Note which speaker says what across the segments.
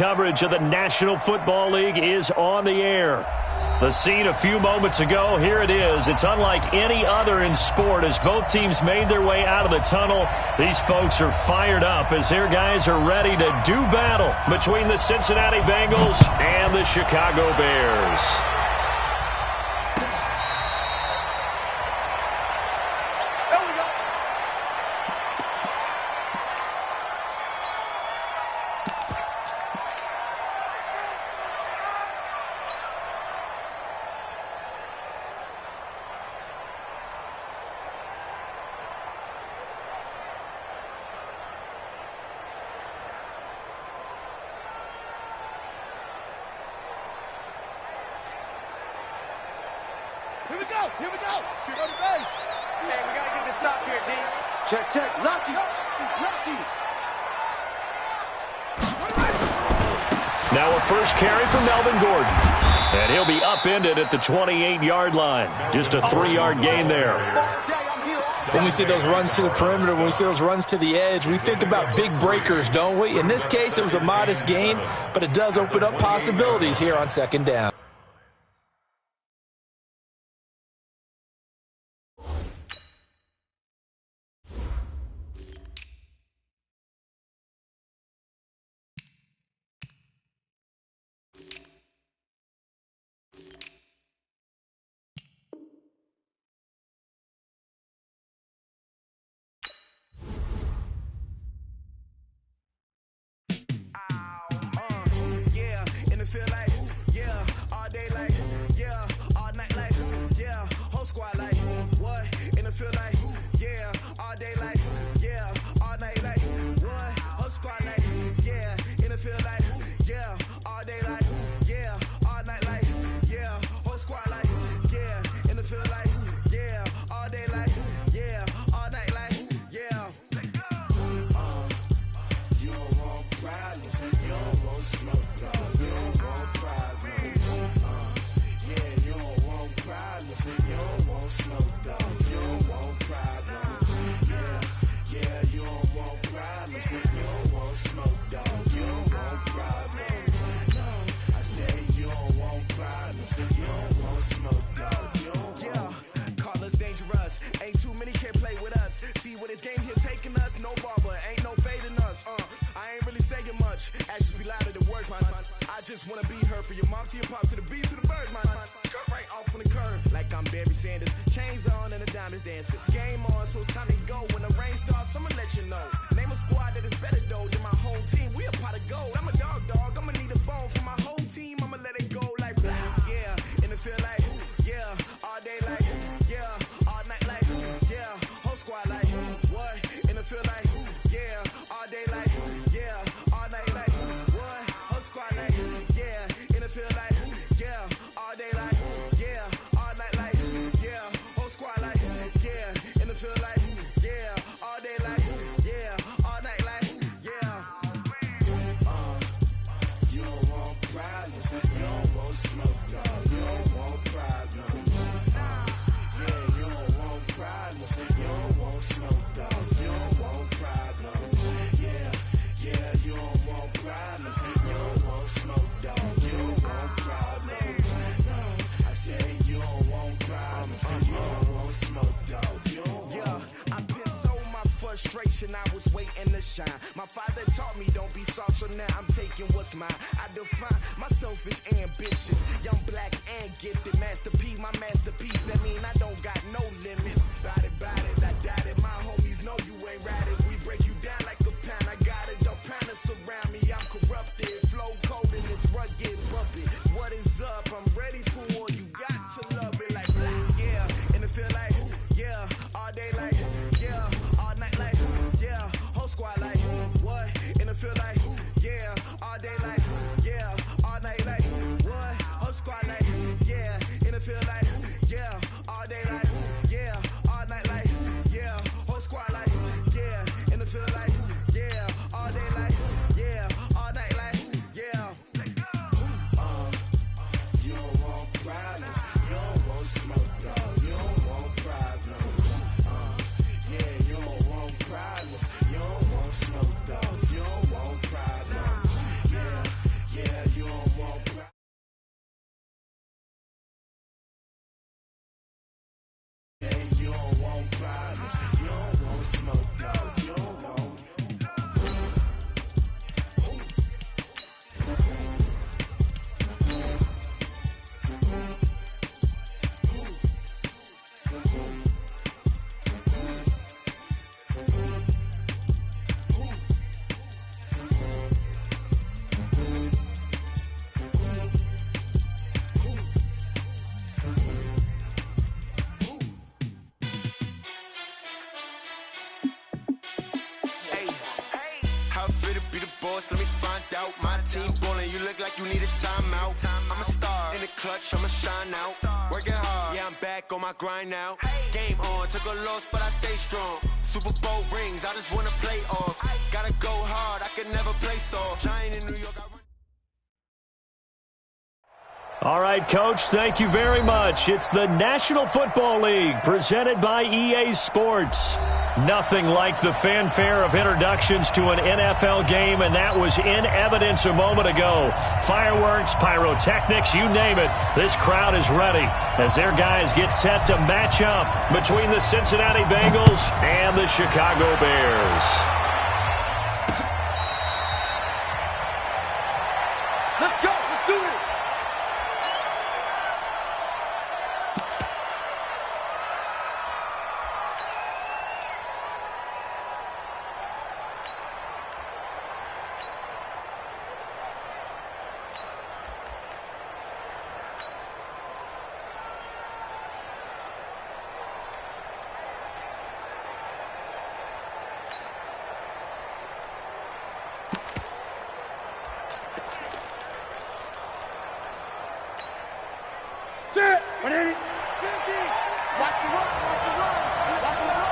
Speaker 1: coverage of the National Football League is on the air. The scene a few moments ago, here it is. It's unlike any other in sport as both teams made their way out of the tunnel. These folks are fired up as their guys are ready to do battle between the Cincinnati Bengals and the Chicago Bears.
Speaker 2: Here we go. Here go to base.
Speaker 3: Hey, we got to get this stop here, D.
Speaker 2: Check. Lucky.
Speaker 1: Now a first carry for Melvin Gordon. And he'll be upended at the 28-yard line. Just a 3-yard gain there.
Speaker 4: When we see those runs to the perimeter, when we see those runs to the edge, we think about big breakers, don't we? In this case, it was a modest gain, but it does open up possibilities here on second down.
Speaker 5: I was waiting to shine. My father taught me don't be soft, so now I'm taking what's mine. I define myself as ambitious, young, black, and gifted. Master P, my masterpiece. That mean I don't got no limits. Bout it, I doubt it. My homies know you ain't ratted. We break you down like a pound. I got it, don't panic surround me. I'm corrupted, flow cold and it's rugged, bumpy. What is up? I'm ready for war. You got to love it like black, yeah. And it feel like, yeah, all day like, yeah, all night like, yeah, whole squad like, what? And it feel like, yeah, all day like, yeah, all night like, what? Whole squad like, yeah, and it feel like, yeah, all day like, yeah, all night like, yeah, whole squad like, yeah, and it feel like, yeah, all day like, yeah, all night like, yeah. You don't want problems, you don't want smoke, no, you don't want problems. Yeah, you don't want problems, you don't want smoke, dog, you don't want problems. touch, I'ma shine out. Working hard, yeah, I'm back on my grind now. Game on, took a loss, but I stay strong. Super Bowl rings, I just wanna play off. Gotta go hard, I can never play soft. Giant in New York,
Speaker 1: All right, Coach, thank you very much. It's the National Football League presented by EA Sports. Nothing like the fanfare of introductions to an NFL game, and that was in evidence a moment ago. Fireworks, pyrotechnics, you name it. This crowd is ready as their guys get set to match up between the Cincinnati Bengals and the Chicago Bears.
Speaker 2: Let's go. Let's do it. Set. 180. 50. Watch the run. Watch the run. Watch the run.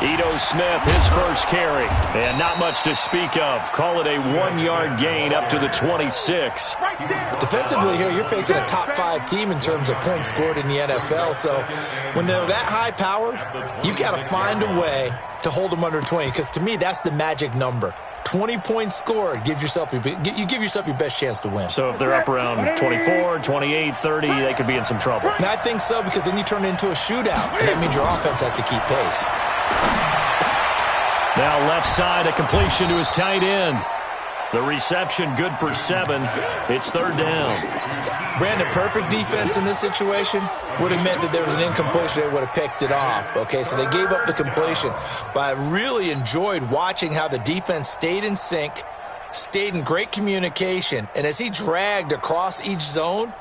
Speaker 1: Ito Smith, his first carry, and not much to speak of. Call it a 1-yard gain up to the 26.
Speaker 2: Right there.
Speaker 4: Defensively here, you're facing a top 5 team in terms of points scored in the NFL. So when they're that high-powered, you've got to find a way to hold them under 20, because to me, that's the magic number. 20 points scored, you give yourself your best chance to win.
Speaker 1: So if they're up around 24, 28, 30, they could be in some trouble.
Speaker 4: And I think so, because then you turn it into a shootout, and that means your offense has to keep pace.
Speaker 1: Now left side, a completion to his tight end. The reception good for 7. It's third down.
Speaker 4: Brandon, perfect defense in this situation would have meant that there was an incompletion. They would have picked it off. Okay, so they gave up the completion. But I really enjoyed watching how the defense stayed in sync, stayed in great communication. And as he dragged across each zone,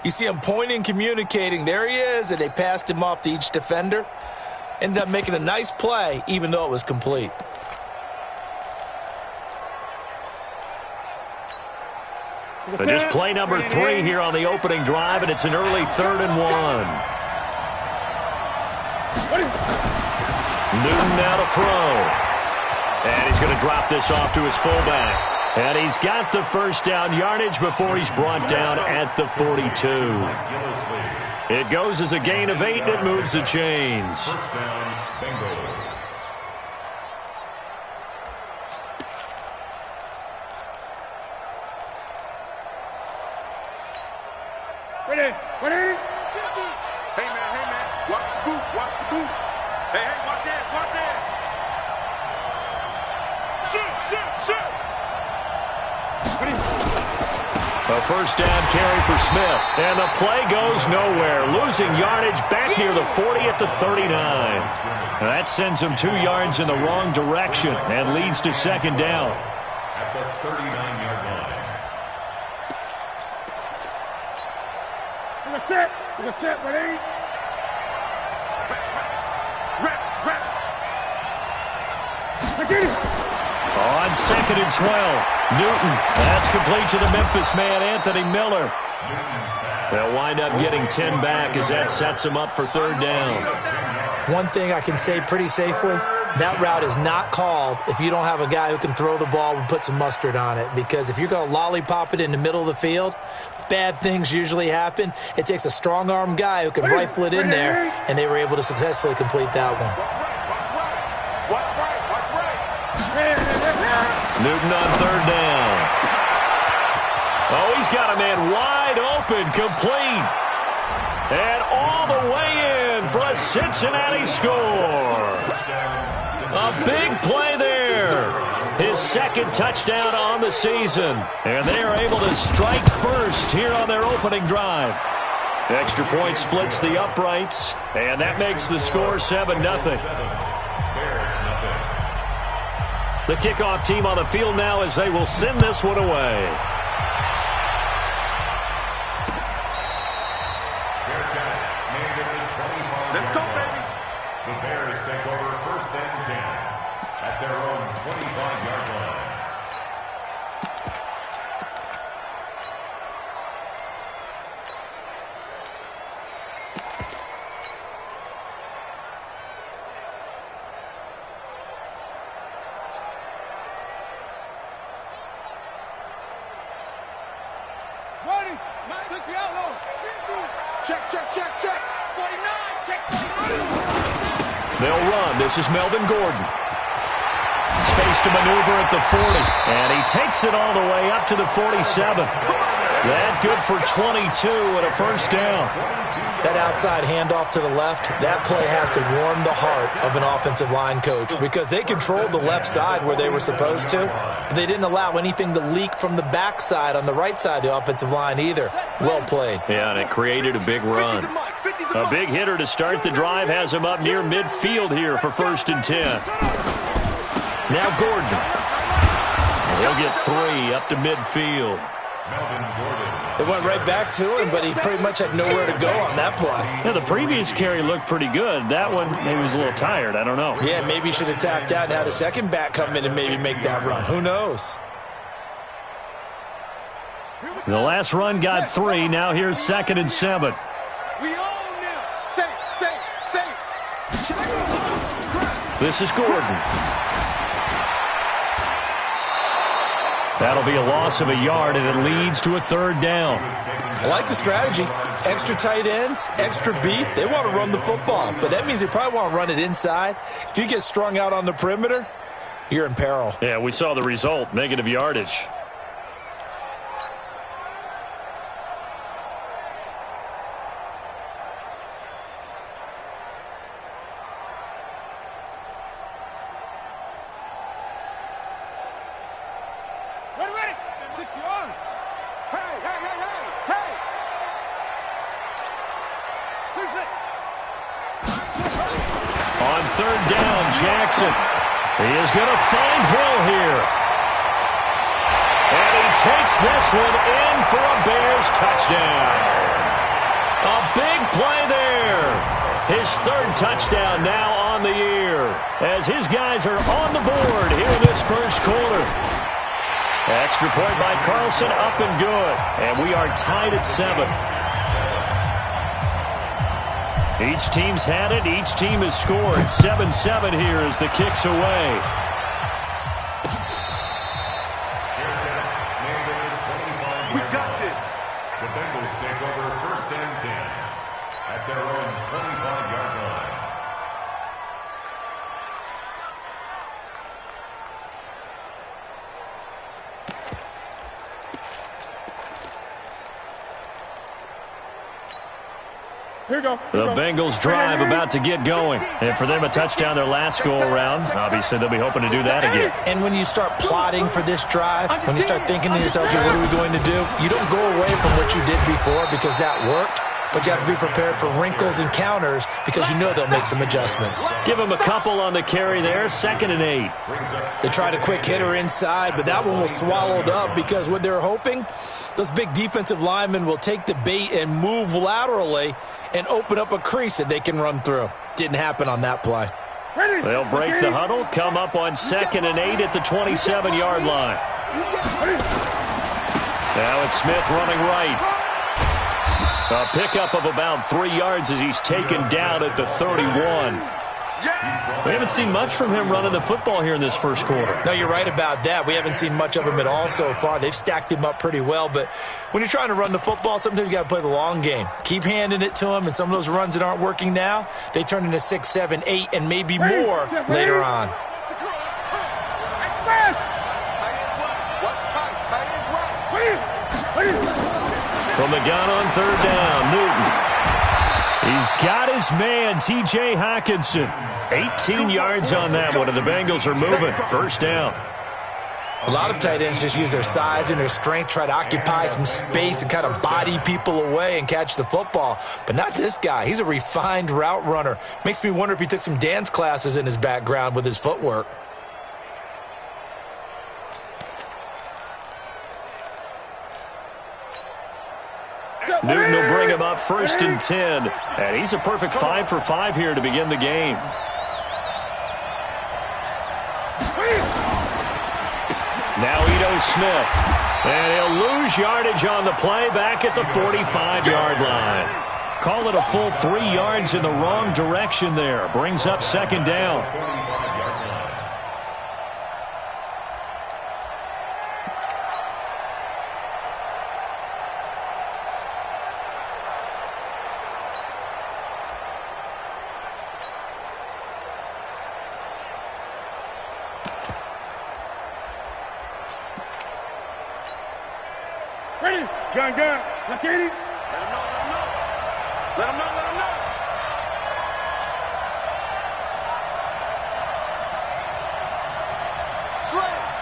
Speaker 4: you see him pointing, communicating. There he is, and they passed him off to each defender. Ended up making a nice play, even though it was complete.
Speaker 1: But just play number 3 here on the opening drive, and it's an early 3rd and 1. Newton now to throw. And he's going to drop this off to his fullback. And he's got the first down yardage before he's brought down at the 42. It goes as a gain of 8, and it moves the chains.
Speaker 6: First down, Bengals.
Speaker 2: Ready. 180. 50.
Speaker 3: Hey, man. Watch the boot. Watch the boot. Hey, watch it. Watch it. Shoot.
Speaker 1: A first down carry for Smith. And the play goes nowhere. Losing yardage back near the 40 at the 39. That sends him 2 yards in the wrong direction and leads to second down.
Speaker 6: At the 39-yard line.
Speaker 2: We're going to set. 180.
Speaker 3: Rep.
Speaker 2: I get it.
Speaker 1: On 2nd and 12. Newton. That's complete to the Memphis man, Anthony Miller. They'll wind up getting 10 back as that sets him up for third down.
Speaker 4: One thing I can say pretty safely, that route is not called if you don't have a guy who can throw the ball and put some mustard on it. Because if you're going to lollipop it in the middle of the field, bad things usually happen. It takes a strong-arm guy who can rifle it in there, and they were able to successfully complete that one.
Speaker 3: Watch right.
Speaker 1: Newton on third down. Oh, he's got a man wide open, complete. And all the way in for a Cincinnati score. A big play there. His second touchdown on the season. And they are able to strike first here on their opening drive. Extra point splits the uprights, and that makes the score 7-0. The kickoff team on the field now as they will send this one away.
Speaker 3: Let's go, baby.
Speaker 6: The Bears take over 1st and 10 at their own 25-yard line.
Speaker 2: Check, check, check, check. 49, check 49.
Speaker 1: They'll run. This is Melvin Gordon. Space to maneuver at the 40. And he takes it all the way up to the 47. That good for 22 and a first down.
Speaker 4: That outside handoff to the left, that play has to warm the heart of an offensive line coach because they controlled the left side where they were supposed to, but they didn't allow anything to leak from the backside on the right side of the offensive line either. Well played.
Speaker 1: Yeah, and it created a big run. A big hitter to start the drive has him up near midfield here for 1st and 10. Now Gordon. He'll get 3 up to midfield.
Speaker 4: It went right back to him, but he pretty much had nowhere to go on that play.
Speaker 1: Yeah, the previous carry looked pretty good. That one, maybe was a little tired. I don't know.
Speaker 4: Yeah, maybe he should have tapped out and had a second back come in and maybe make that run. Who knows?
Speaker 1: The last run got 3. Now here's 2nd and 7.
Speaker 2: We own them. Safe.
Speaker 1: This is Gordon. That'll be a loss of a yard, and it leads to a 3rd down.
Speaker 4: I like the strategy. Extra tight ends, extra beef. They want to run the football, but that means they probably want to run it inside. If you get strung out on the perimeter, you're in peril.
Speaker 1: Yeah, we saw the result, negative yardage.
Speaker 2: Ready. 60 on. Hey. 2-6.
Speaker 1: On 3rd down, Jackson. He is going to find Hill here. And he takes this one in for a Bears touchdown. A big play there. His 3rd touchdown now on the year as his guys are on the board here in this first quarter. Extra point by Carlson, up and good. And we are tied at 7. Each team's had it. Each team has scored. 7-7 here as the kick's away.
Speaker 3: We got this.
Speaker 6: The Bengals take over 1st and 10 at their own 25-yard line.
Speaker 2: Here we go.
Speaker 1: The Bengals drive about to get going. And for them, a touchdown their last go-around. Obviously, they'll be hoping to do that again.
Speaker 4: And when you start plotting for this drive, when you start thinking to yourself, okay, what are we going to do? You don't go away from what you did before because that worked, but you have to be prepared for wrinkles and counters because you know they'll make some adjustments.
Speaker 1: Give them a couple on the carry there. 2nd and 8.
Speaker 4: They tried a quick hitter inside, but that one was swallowed up because what they're hoping, those big defensive linemen will take the bait and move laterally and open up a crease that they can run through. Didn't happen on that play.
Speaker 1: They'll break the huddle, come up on 2nd and 8 at the 27-yard line. Now it's Smith running right. A pickup of about 3 yards as he's taken down at the 31. We haven't seen much from him running the football here in this first quarter.
Speaker 4: No, you're right about that. We haven't seen much of him at all so far. They've stacked him up pretty well, but when you're trying to run the football, sometimes you got to play the long game. Keep handing it to him, and some of those runs that aren't working now, they turn into 6, 7, 8, and maybe more later on.
Speaker 1: From the gun on 3rd down, Newton. He's got his man, T.J. Hockenson. 18 yards on that one, and the Bengals are moving. 1st down.
Speaker 4: A lot of tight ends just use their size and their strength, try to occupy some space and kind of body people away and catch the football. But not this guy. He's a refined route runner. Makes me wonder if he took some dance classes in his background with his footwork.
Speaker 1: Newton will bring him up 1st and 10. And he's a perfect 5 for 5 here to begin the game. Now Ito Smith. And he'll lose yardage on the play back at the 45-yard line. Call it a full 3 yards in the wrong direction there. Brings up 2nd down.
Speaker 2: Ready? Gun, gun. Look at it.
Speaker 3: Let him know. Let him know. Let him know.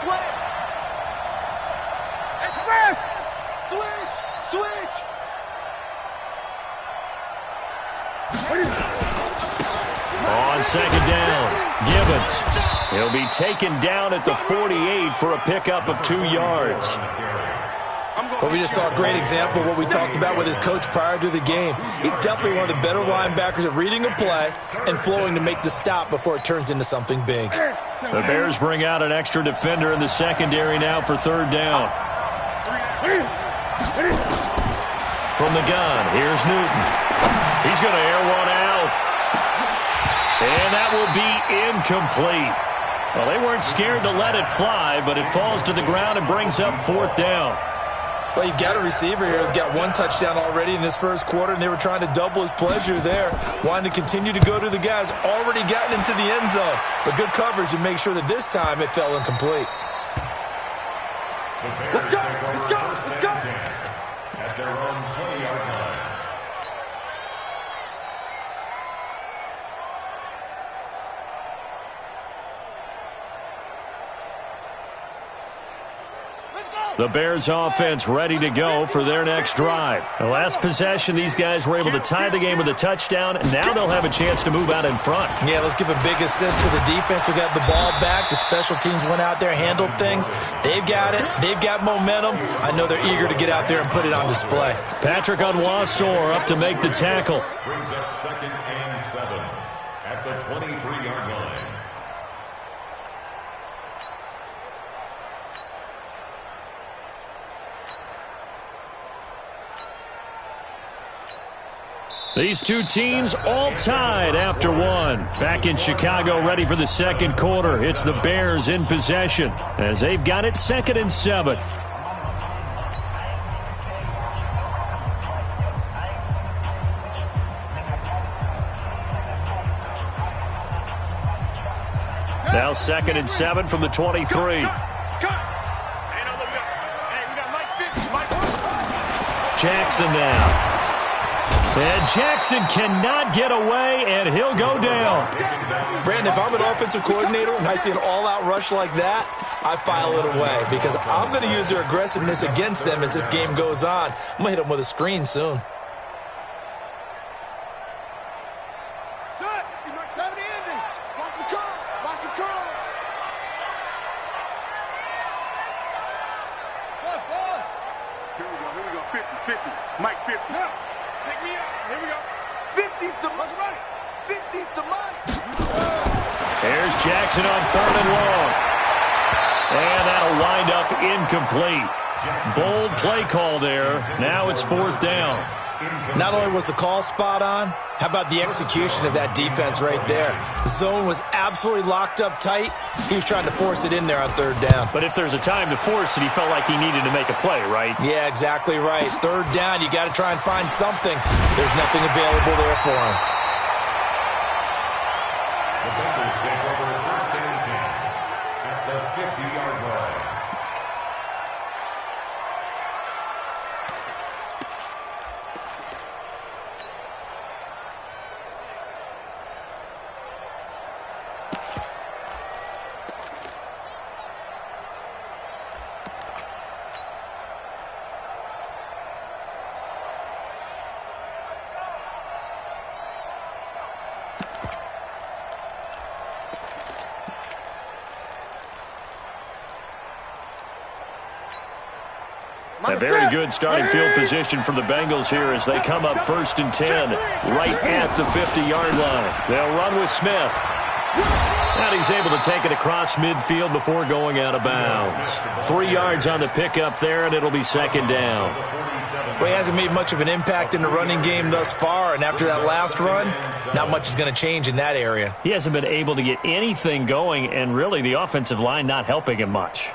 Speaker 3: Slam.
Speaker 2: Hey, come Switch.
Speaker 1: On second down, Gibbons. He'll be taken down at the 48 for a pickup of 2 yards.
Speaker 4: Well, we just saw a great example of what we talked about with his coach prior to the game. He's definitely one of the better linebackers at reading a play and flowing to make the stop before it turns into something big.
Speaker 1: The Bears bring out an extra defender in the secondary now for third down. From the gun, here's Newton. He's going to air one out. And that will be incomplete. Well, they weren't scared to let it fly, but it falls to the ground and brings up fourth down.
Speaker 4: Well, you've got a receiver here who's got 1 touchdown already in this first quarter, and they were trying to double his pleasure there, wanting to continue to go to the guys already gotten into the end zone. But good coverage to make sure that this time it fell incomplete.
Speaker 3: Let's go.
Speaker 6: At their own 20-yard line.
Speaker 1: The Bears offense ready to go for their next drive. The last possession, these guys were able to tie the game with a touchdown, and now they'll have a chance to move out in front.
Speaker 4: Yeah, let's give a big assist to the defense who got the ball back. The special teams went out there, handled things. They've got it. They've got momentum. I know they're eager to get out there and put it on display.
Speaker 1: Patrick Onwuasor up to make the tackle.
Speaker 6: Brings up 2nd and 7 at the 23-yard line.
Speaker 1: These two teams all tied after one. Back in Chicago, ready for the second quarter. It's the Bears in possession as they've got it 2nd and 7. Now 2nd and 7 from the 23. Jackson now. And Jackson cannot get away, and he'll go down.
Speaker 4: Brandon, if I'm an offensive coordinator and I see an all-out rush like that, I file it away because I'm going to use their aggressiveness against them as this game goes on. I'm going to hit them with a screen soon.
Speaker 3: Here we go. 50. Mike 50. Now, pick me up. Here we go. 50's the Mike. Right. 50's the Mike.
Speaker 1: There's Jackson on 3rd and long. And that'll wind up incomplete. Bold play call there. Now it's 4th down.
Speaker 4: Not only was the call spot on, how about the execution of that defense right there? The zone was absolutely locked up tight. He was trying to force it in there on 3rd down.
Speaker 1: But if there's a time to force it, he felt like he needed to make a play, right?
Speaker 4: Yeah, exactly right. 3rd down, you got to try and find something. There's nothing available there for him.
Speaker 6: The Bengals take over 1st and 10 at the 50-yard line.
Speaker 1: A very good starting field position from the Bengals here as they come up 1st and 10 right at the 50-yard line. They'll run with Smith. And he's able to take it across midfield before going out of bounds. 3 yards on the pickup there, and it'll be 2nd down.
Speaker 4: Well, he hasn't made much of an impact in the running game thus far, and after that last run, not much is going to change in that area.
Speaker 1: He hasn't been able to get anything going, and really the offensive line not helping him much.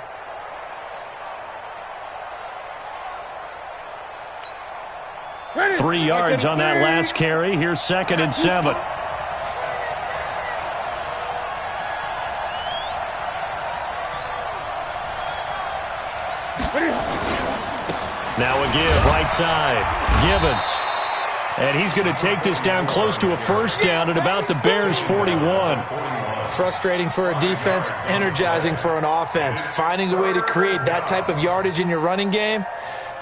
Speaker 2: Ready.
Speaker 1: 3 yards on that last carry. Here's 2nd and 7. Now a give, right side. Gibbons. And he's going to take this down close to a first down at about the Bears' 41.
Speaker 4: Frustrating for a defense, energizing for an offense. Finding a way to create that type of yardage in your running game,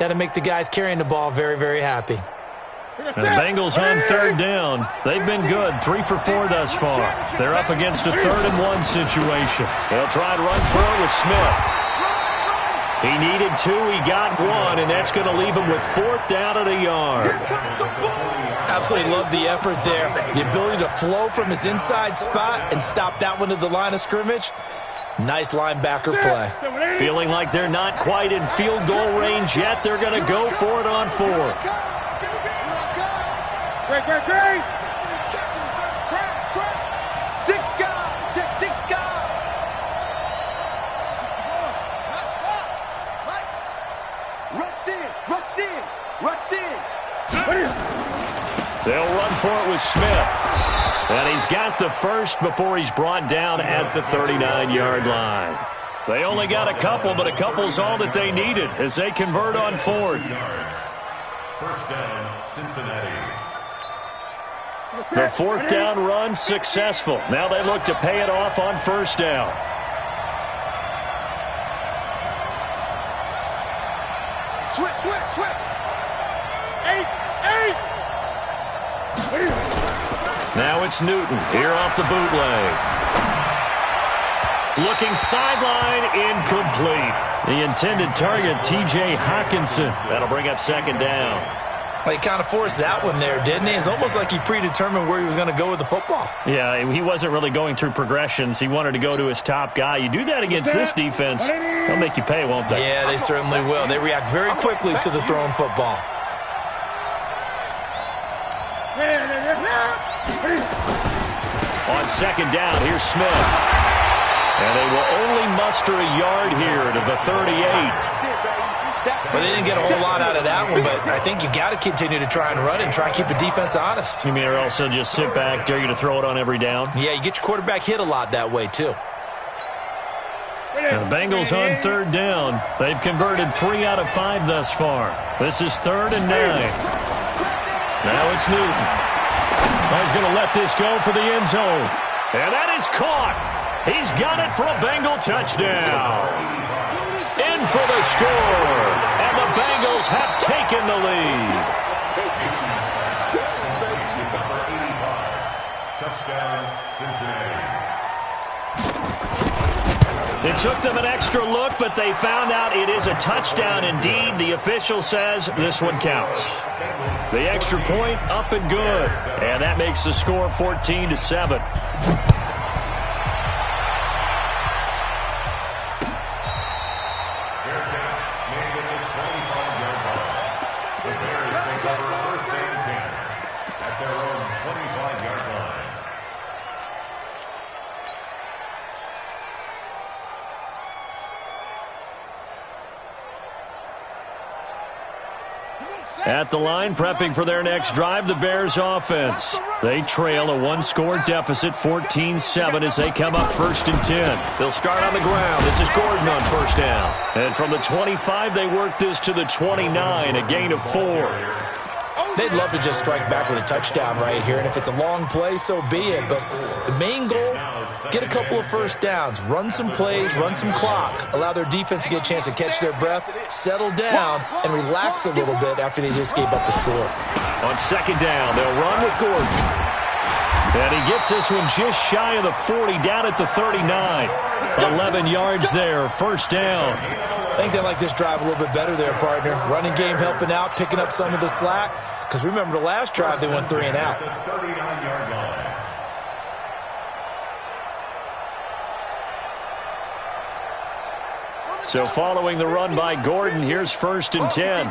Speaker 4: that'll make the guys carrying the ball very, very happy.
Speaker 1: And the Bengals on third down. They've been good, 3 for 4 thus far. They're up against a 3rd and 1 situation. They'll try and run for it with Smith. He needed 2, he got 1, and that's going to leave him with 4th down and a yard.
Speaker 4: Absolutely love the effort there. The ability to flow from his inside spot and stop that one to the line of scrimmage. Nice linebacker play.
Speaker 1: Feeling like they're not quite in field goal range yet. They're going to go for it on 4th.
Speaker 2: Great. 6 guys. Check 6 guys. Rush in.
Speaker 1: They'll run for it with Smith. And he's got the first before he's brought down at the 39-yard line. They only got a couple, but a couple's all that they needed as they convert on 4th.
Speaker 6: First down, Cincinnati.
Speaker 1: The 4th down run successful. Now they look to pay it off on 1st down.
Speaker 2: Switch. 8.
Speaker 1: Now it's Newton here off the bootleg. Looking sideline, incomplete. The intended target, T.J. Hockenson. That'll bring up 2nd down.
Speaker 4: He kind of forced that one there, didn't he? It's almost like he predetermined where he was going to go with the football.
Speaker 1: Yeah, he wasn't really going through progressions. He wanted to go to his top guy. You do that against this defense, they'll make you pay, won't they?
Speaker 4: Yeah, they certainly will. They react very quickly to the thrown football.
Speaker 1: On 2nd down, here's Smith. And they will only muster a yard here to the 38.
Speaker 4: Well, they didn't get a whole lot out of that one, but I think you've got to continue to try and run and try and keep the defense honest.
Speaker 1: You mean or also just sit back, dare you to throw it on every down?
Speaker 4: Yeah, you get your quarterback hit a lot that way, too.
Speaker 1: And the Bengals on 3rd down. They've converted 3 out of 5 thus far. This is 3rd and 9. Now it's Newton. He's going to let this go for the end zone. And that is caught. He's got it for a Bengal touchdown. In for the score. And the Bengals have taken the lead.
Speaker 6: Touchdown, Cincinnati.
Speaker 1: It took them an extra look, but they found out it is a touchdown indeed. The official says this one counts. The extra point up and good. And that makes the score 14-7. At the line, prepping for their next drive, the Bears offense. They trail a 1-score deficit, 14-7, as they come up 1st and 10. They'll start on the ground. This is Gordon on 1st down. And from the 25, they work this to the 29, a gain of 4.
Speaker 4: They'd love to just strike back with a touchdown right here, and if it's a long play, so be it. But the main goal, get a couple of 1st downs, run some plays, run some clock, allow their defense to get a chance to catch their breath, settle down, and relax a little bit after they just gave up the score.
Speaker 1: On 2nd down, they'll run with Gordon. And he gets this one just shy of the 40, down at the 39. 11 yards there, 1st down.
Speaker 4: I think they like this drive a little bit better there, partner. Running game helping out, picking up some of the slack. Because remember, the last drive, they went 3 and out.
Speaker 1: So following the run by Gordon, here's 1st and 10.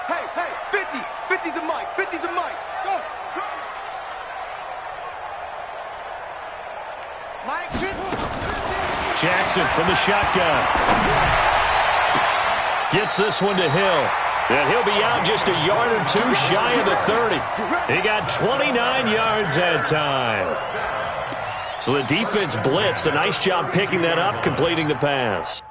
Speaker 2: Hey, 50 the mic, 50 the mic. Go. Mike, 50.
Speaker 1: Jackson from the shotgun. Gets this one to Hill. And he'll be out just a yard or 2 shy of the 30. He got 29 yards that time. So the defense blitzed. A nice job picking that up, completing the pass.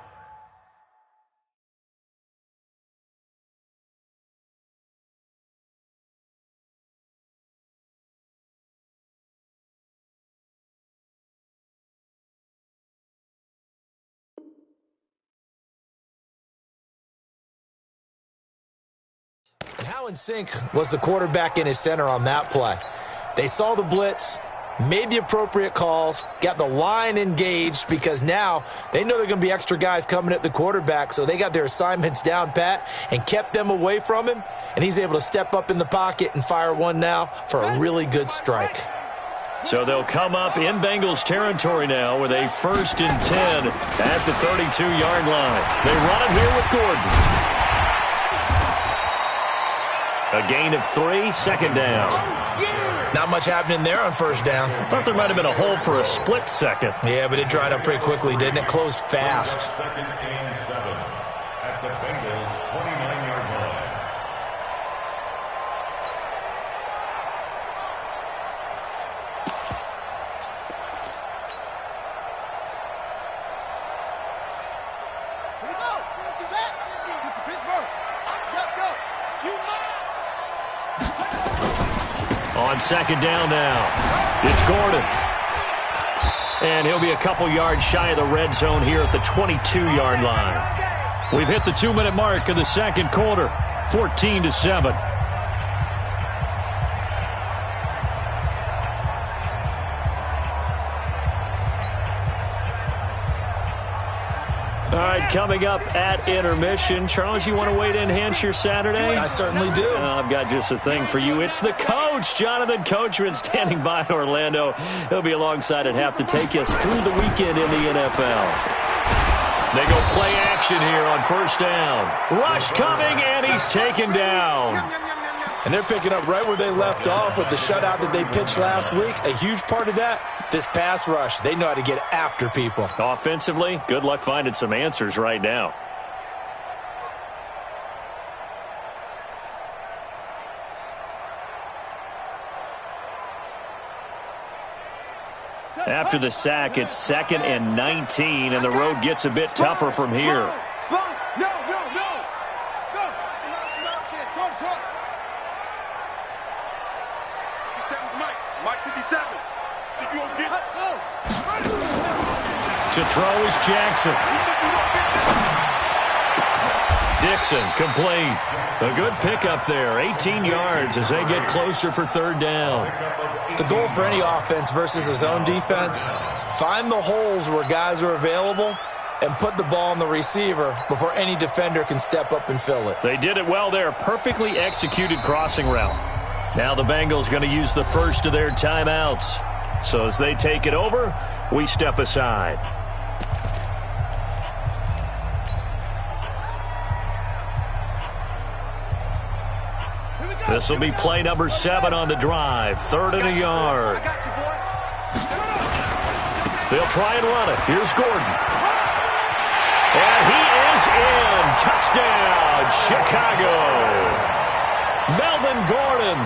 Speaker 4: And how in sync was the quarterback and his center on that play? They saw the blitz, made the appropriate calls, got the line engaged because now they know there are going to be extra guys coming at the quarterback, so they got their assignments down pat and kept them away from him, and he's able to step up in the pocket and fire one now for a really good strike.
Speaker 1: So they'll come up in Bengals territory now with a 1st and 10 at the 32-yard line. They run it here with Gordon. A gain of 3, 2nd down.
Speaker 4: Not much happening there on 1st down.
Speaker 1: I thought there might have been a hole for a split second.
Speaker 4: Yeah, but it dried up pretty quickly, didn't it? Closed fast.
Speaker 6: 2nd and 7 at the Bengals' 29-yard line.
Speaker 2: Here we go. Set. Pittsburgh. Go.
Speaker 1: On 2nd down now, it's Gordon. And he'll be a couple yards shy of the red zone here at the 22-yard line. We've hit the 2-minute mark of the 2nd quarter, 14-7. All right, coming up at intermission. Charles, you want to wait to enhance your Saturday?
Speaker 4: I certainly do.
Speaker 1: I've got just a thing for you. It's the coach, Jonathan Coachman, standing by in Orlando. He'll be alongside at half to take us through the weekend in the NFL. They go play action here on 1st down. Rush coming, and he's taken down.
Speaker 4: And they're picking up right where they left off with the shutout that they pitched last week. A huge part of that, this pass rush. They know how to get after people.
Speaker 1: Offensively, good luck finding some answers right now. After the sack, it's 2nd and 19, and the road gets a bit tougher from here.
Speaker 2: No. Go.
Speaker 3: Mike 57. Think you gonna get it?
Speaker 1: To throw is Jackson. Dixon complete. A good pickup there. 18 yards as they get closer for 3rd down.
Speaker 4: The goal for any offense versus a zone defense, find the holes where guys are available and put the ball on the receiver before any defender can step up and fill it.
Speaker 1: They did it well there. Perfectly executed crossing route. Now the Bengals going to use the first of their timeouts. So as they take it over, we step aside. This will be play number 7 on the drive. 3rd and a yard. They'll try and run it. Here's Gordon. And he is in. Touchdown, Chicago. Melvin Gordon,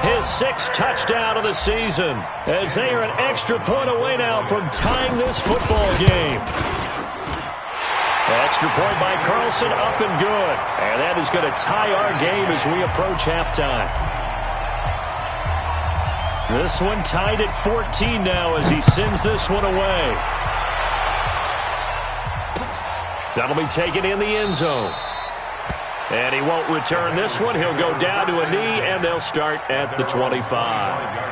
Speaker 1: his 6th touchdown of the season, as they are an extra point away now from tying this football game. Extra point by Carlson, up and good. And that is going to tie our game as we approach halftime. This one tied at 14 now as he sends this one away. That'll be taken in the end zone. And he won't return this one. He'll go down to a knee, and they'll start at the 25.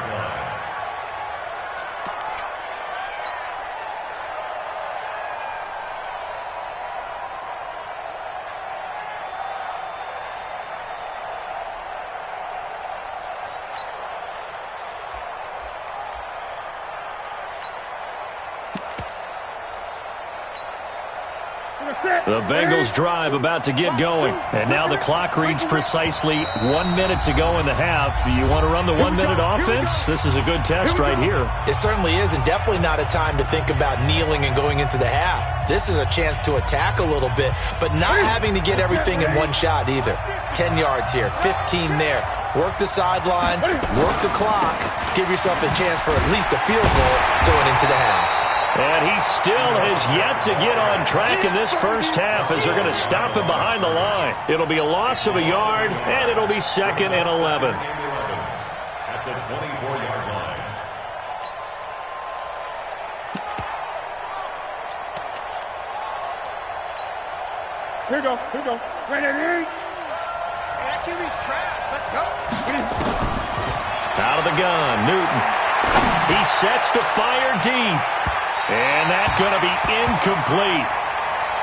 Speaker 1: The Bengals drive about to get going. And now the clock reads precisely 1 minute to go in the half. You want to run the 1 minute offense? This is a good test right here.
Speaker 4: It certainly is, and definitely not a time to think about kneeling and going into the half. This is a chance to attack a little bit, but not having to get everything in one shot either. 10 yards here, 15 there. work the sidelines, work the clock, give yourself a chance for at least a field goal going into the half.
Speaker 1: And he still has yet to get on track in this first half as they're going to stop him behind the line. It'll be a loss of a yard, and it'll be 2nd and 11.
Speaker 6: At the 24-yard line.
Speaker 2: Here we go. Here we go. Ready? That QB's trash. Let's go.
Speaker 1: Out of the gun, Newton. He sets to fire deep. And that's going to be incomplete.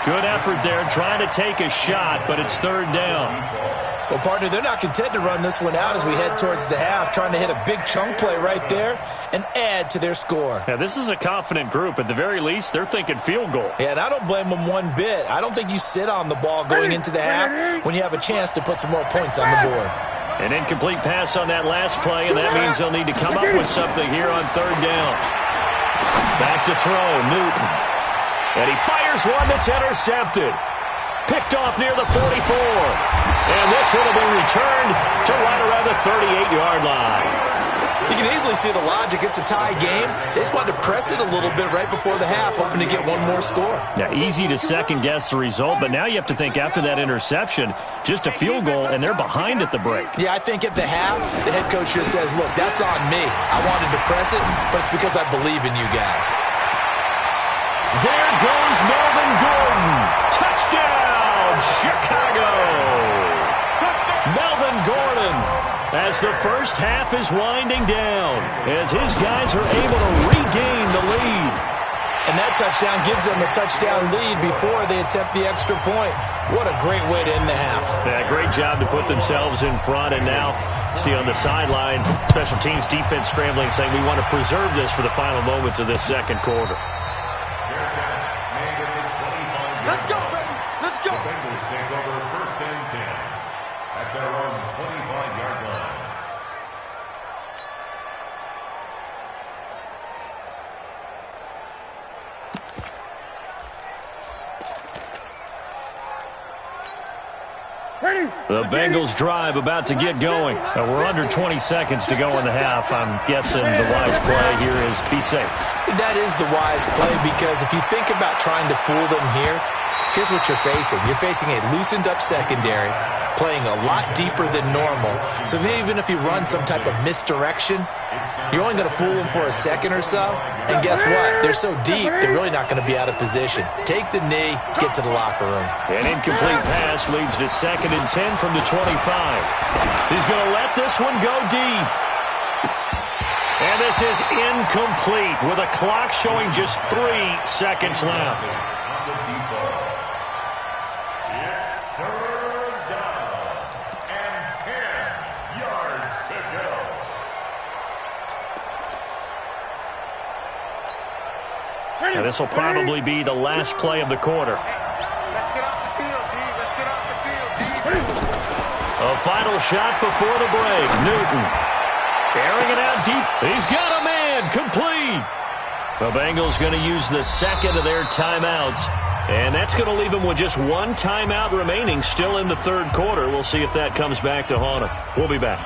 Speaker 1: Good effort there trying to take a shot, but it's 3rd down.
Speaker 4: Well, partner, they're not content to run this one out as we head towards the half, trying to hit a big chunk play right there and add to their score.
Speaker 1: Yeah, this is a confident group. At the very least, they're thinking field goal.
Speaker 4: Yeah, and I don't blame them one bit. I don't think you sit on the ball going into the half when you have a chance to put some more points on the board.
Speaker 1: An incomplete pass on that last play, and that means they'll need to come up with something here on 3rd down. Back to throw, Newton. And he fires one that's intercepted. Picked off near the 44. And this one will be returned to right around the 38-yard line.
Speaker 4: You can easily see the logic. It's a tie game. They just wanted to press it a little bit right before the half, hoping to get one more score.
Speaker 1: Yeah, easy to second-guess the result, but now you have to think after that interception, just a field goal, and they're behind at the break.
Speaker 4: Yeah, I think at the half, the head coach just says, look, that's on me. I wanted to press it, but it's because I believe in you guys.
Speaker 1: There goes Melvin Gordon. Touchdown, Chicago. Melvin Gordon, as the first half is winding down, as his guys are able to regain the lead.
Speaker 4: And that touchdown gives them a touchdown lead before they attempt the extra point. What a great way to end the half.
Speaker 1: Yeah, great job to put themselves in front, and now see on the sideline, special teams defense scrambling, saying we want to preserve this for the final moments of this second quarter.
Speaker 2: Let's go, baby. Let's go.
Speaker 6: The Bengals take over 1st and 10 at their own 25-yard line.
Speaker 2: Ready.
Speaker 1: The Bengals drive about to get going. We're under 20 seconds to go in the half. I'm guessing the wise play here is be safe.
Speaker 4: That is the wise play, because if you think about trying to fool them here, here's what you're facing. You're facing a loosened-up secondary, playing a lot deeper than normal. So even if you run some type of misdirection, you're only going to fool them for a second or so. And guess what? They're so deep, they're really not going to be out of position. Take the knee, get to the locker room.
Speaker 1: An incomplete pass leads to 2nd and 10 from the 25. He's going to let this one go deep. And this is incomplete with a clock showing just 3 seconds left. Now, this will probably be the last play of the quarter.
Speaker 2: Let's get off the field, D. Let's get off the field, D.
Speaker 1: A final shot before the break. Newton airing it out deep. He's got a man. Complete. The Bengals going to use the second of their timeouts. And that's going to leave them with just one timeout remaining still in the 3rd quarter. We'll see if that comes back to haunt them. We'll be back.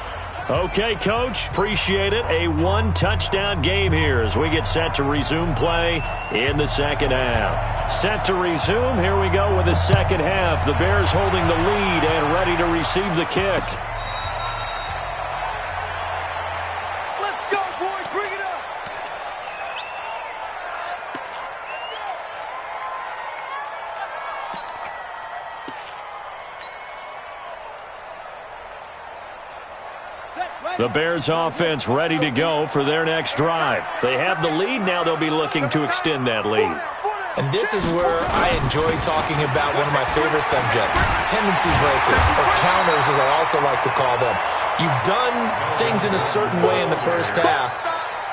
Speaker 1: Okay, Coach, appreciate it. A 1-touchdown game here as we get set to resume play in the second half. Set to resume. Here we go with the second half. The Bears holding the lead and ready to receive the kick.
Speaker 2: Let's go, boys. Bring it up.
Speaker 1: The Bears offense ready to go for their next drive. They have the lead. Now they'll be looking to extend that lead.
Speaker 4: And this is where I enjoy talking about one of my favorite subjects, tendency breakers, or counters as I also like to call them. You've done things in a certain way in the first half,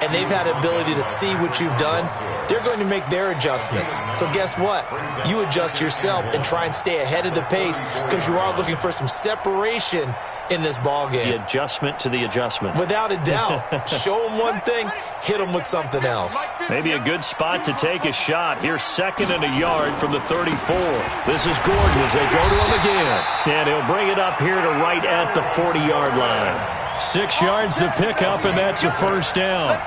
Speaker 4: and they've had the ability to see what you've done they're going to make their adjustments. So guess what? You adjust yourself and try and stay ahead of the pace because you are looking for some separation in this ball game.
Speaker 1: The adjustment to the adjustment.
Speaker 4: Without a doubt. Show them one thing, hit them with something else.
Speaker 1: Maybe a good spot to take a shot. Here's 2nd and a yard from the 34. This is Gordon as they go to him again. And he'll bring it up here to right at the 40-yard line. 6 yards to pick up, and that's a first down.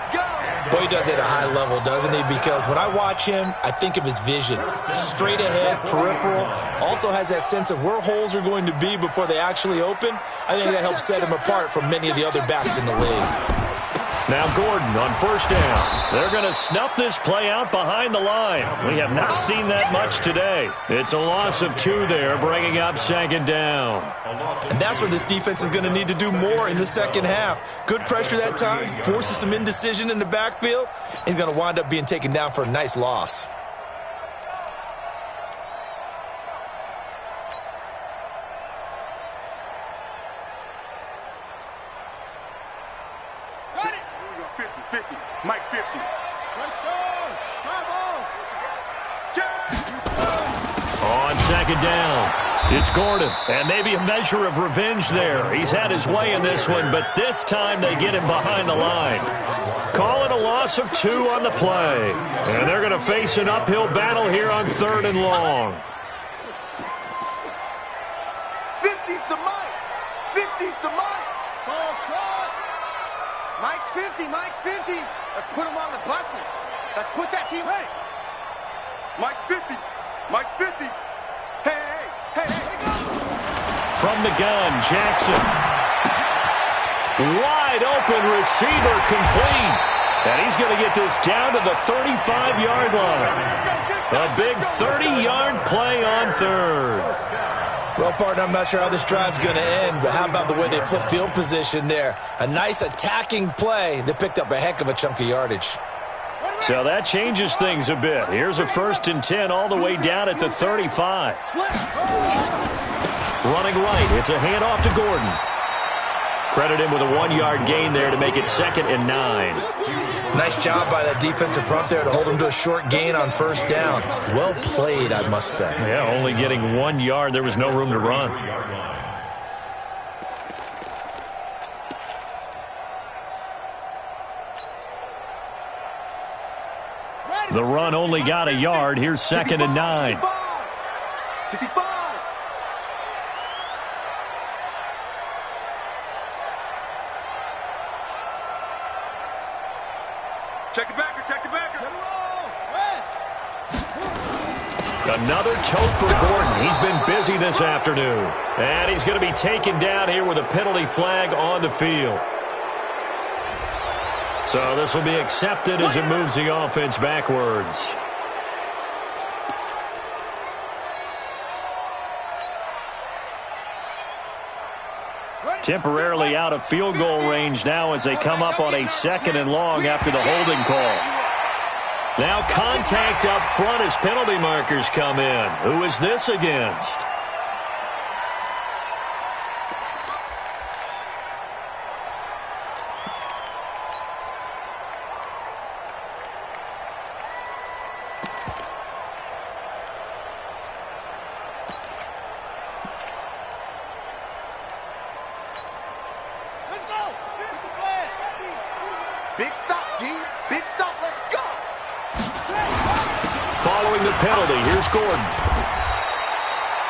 Speaker 4: Boy, he does it at a high level, doesn't he? Because when I watch him, I think of his vision. Straight ahead, peripheral. Also has that sense of where holes are going to be before they actually open. I think that helps set him apart from many of the other backs in the league.
Speaker 1: Now Gordon on first down. They're going to snuff this play out behind the line. We have not seen that much today. It's a loss of 2 there, bringing up 2nd down.
Speaker 4: And that's what this defense is going to need to do more in the second half. Good pressure that time, forces some indecision in the backfield. He's going to wind up being taken down for a nice loss.
Speaker 3: Mike 50.
Speaker 1: On 2nd down, it's Gordon. And maybe a measure of revenge there. He's had his way in this one, but this time they get him behind the line. Call it a loss of 2 on the play. And they're going to face an uphill battle here on 3rd and long.
Speaker 3: 50's the Mike. 50's the Mike.
Speaker 2: Ball shot. Mike's 50. Mike's 50. Let's put him on the buses. Let's put that team. Hey.
Speaker 3: Mike's 50. Mike's 50. Hey, hey, hey, hey, go.
Speaker 1: From the gun, Jackson. Wide open receiver complete. And he's going to get this down to the 35-yard line. A big 30-yard play on 3rd.
Speaker 4: Well, partner, I'm not sure how this drive's going to end, but how about the way they flip field position there? A nice attacking play that picked up a heck of a chunk of yardage.
Speaker 1: So that changes things a bit. Here's a 1st and 10 all the way down at the 35. Running right. It's a handoff to Gordon. Credit him with a 1-yard gain there to make it 2nd and 9.
Speaker 4: Nice job by that defensive front there to hold him to a short gain on 1st down. Well played, I must say.
Speaker 1: Yeah, only getting 1 yard. There was no room to run. The run only got a yard. Here's 2nd and 9.
Speaker 3: 65. Check it back. Check it back.
Speaker 1: Another tote for Gordon. He's been busy this afternoon. And he's going to be taken down here with a penalty flag on the field. So this will be accepted as it moves the offense backwards. Temporarily out of field goal range now as they come up on a 2nd and long after the holding call. Now contact up front as penalty markers come in. Who is this against?
Speaker 3: Big stop, G. Big stop. Let's go.
Speaker 1: Following the penalty, here's Gordon.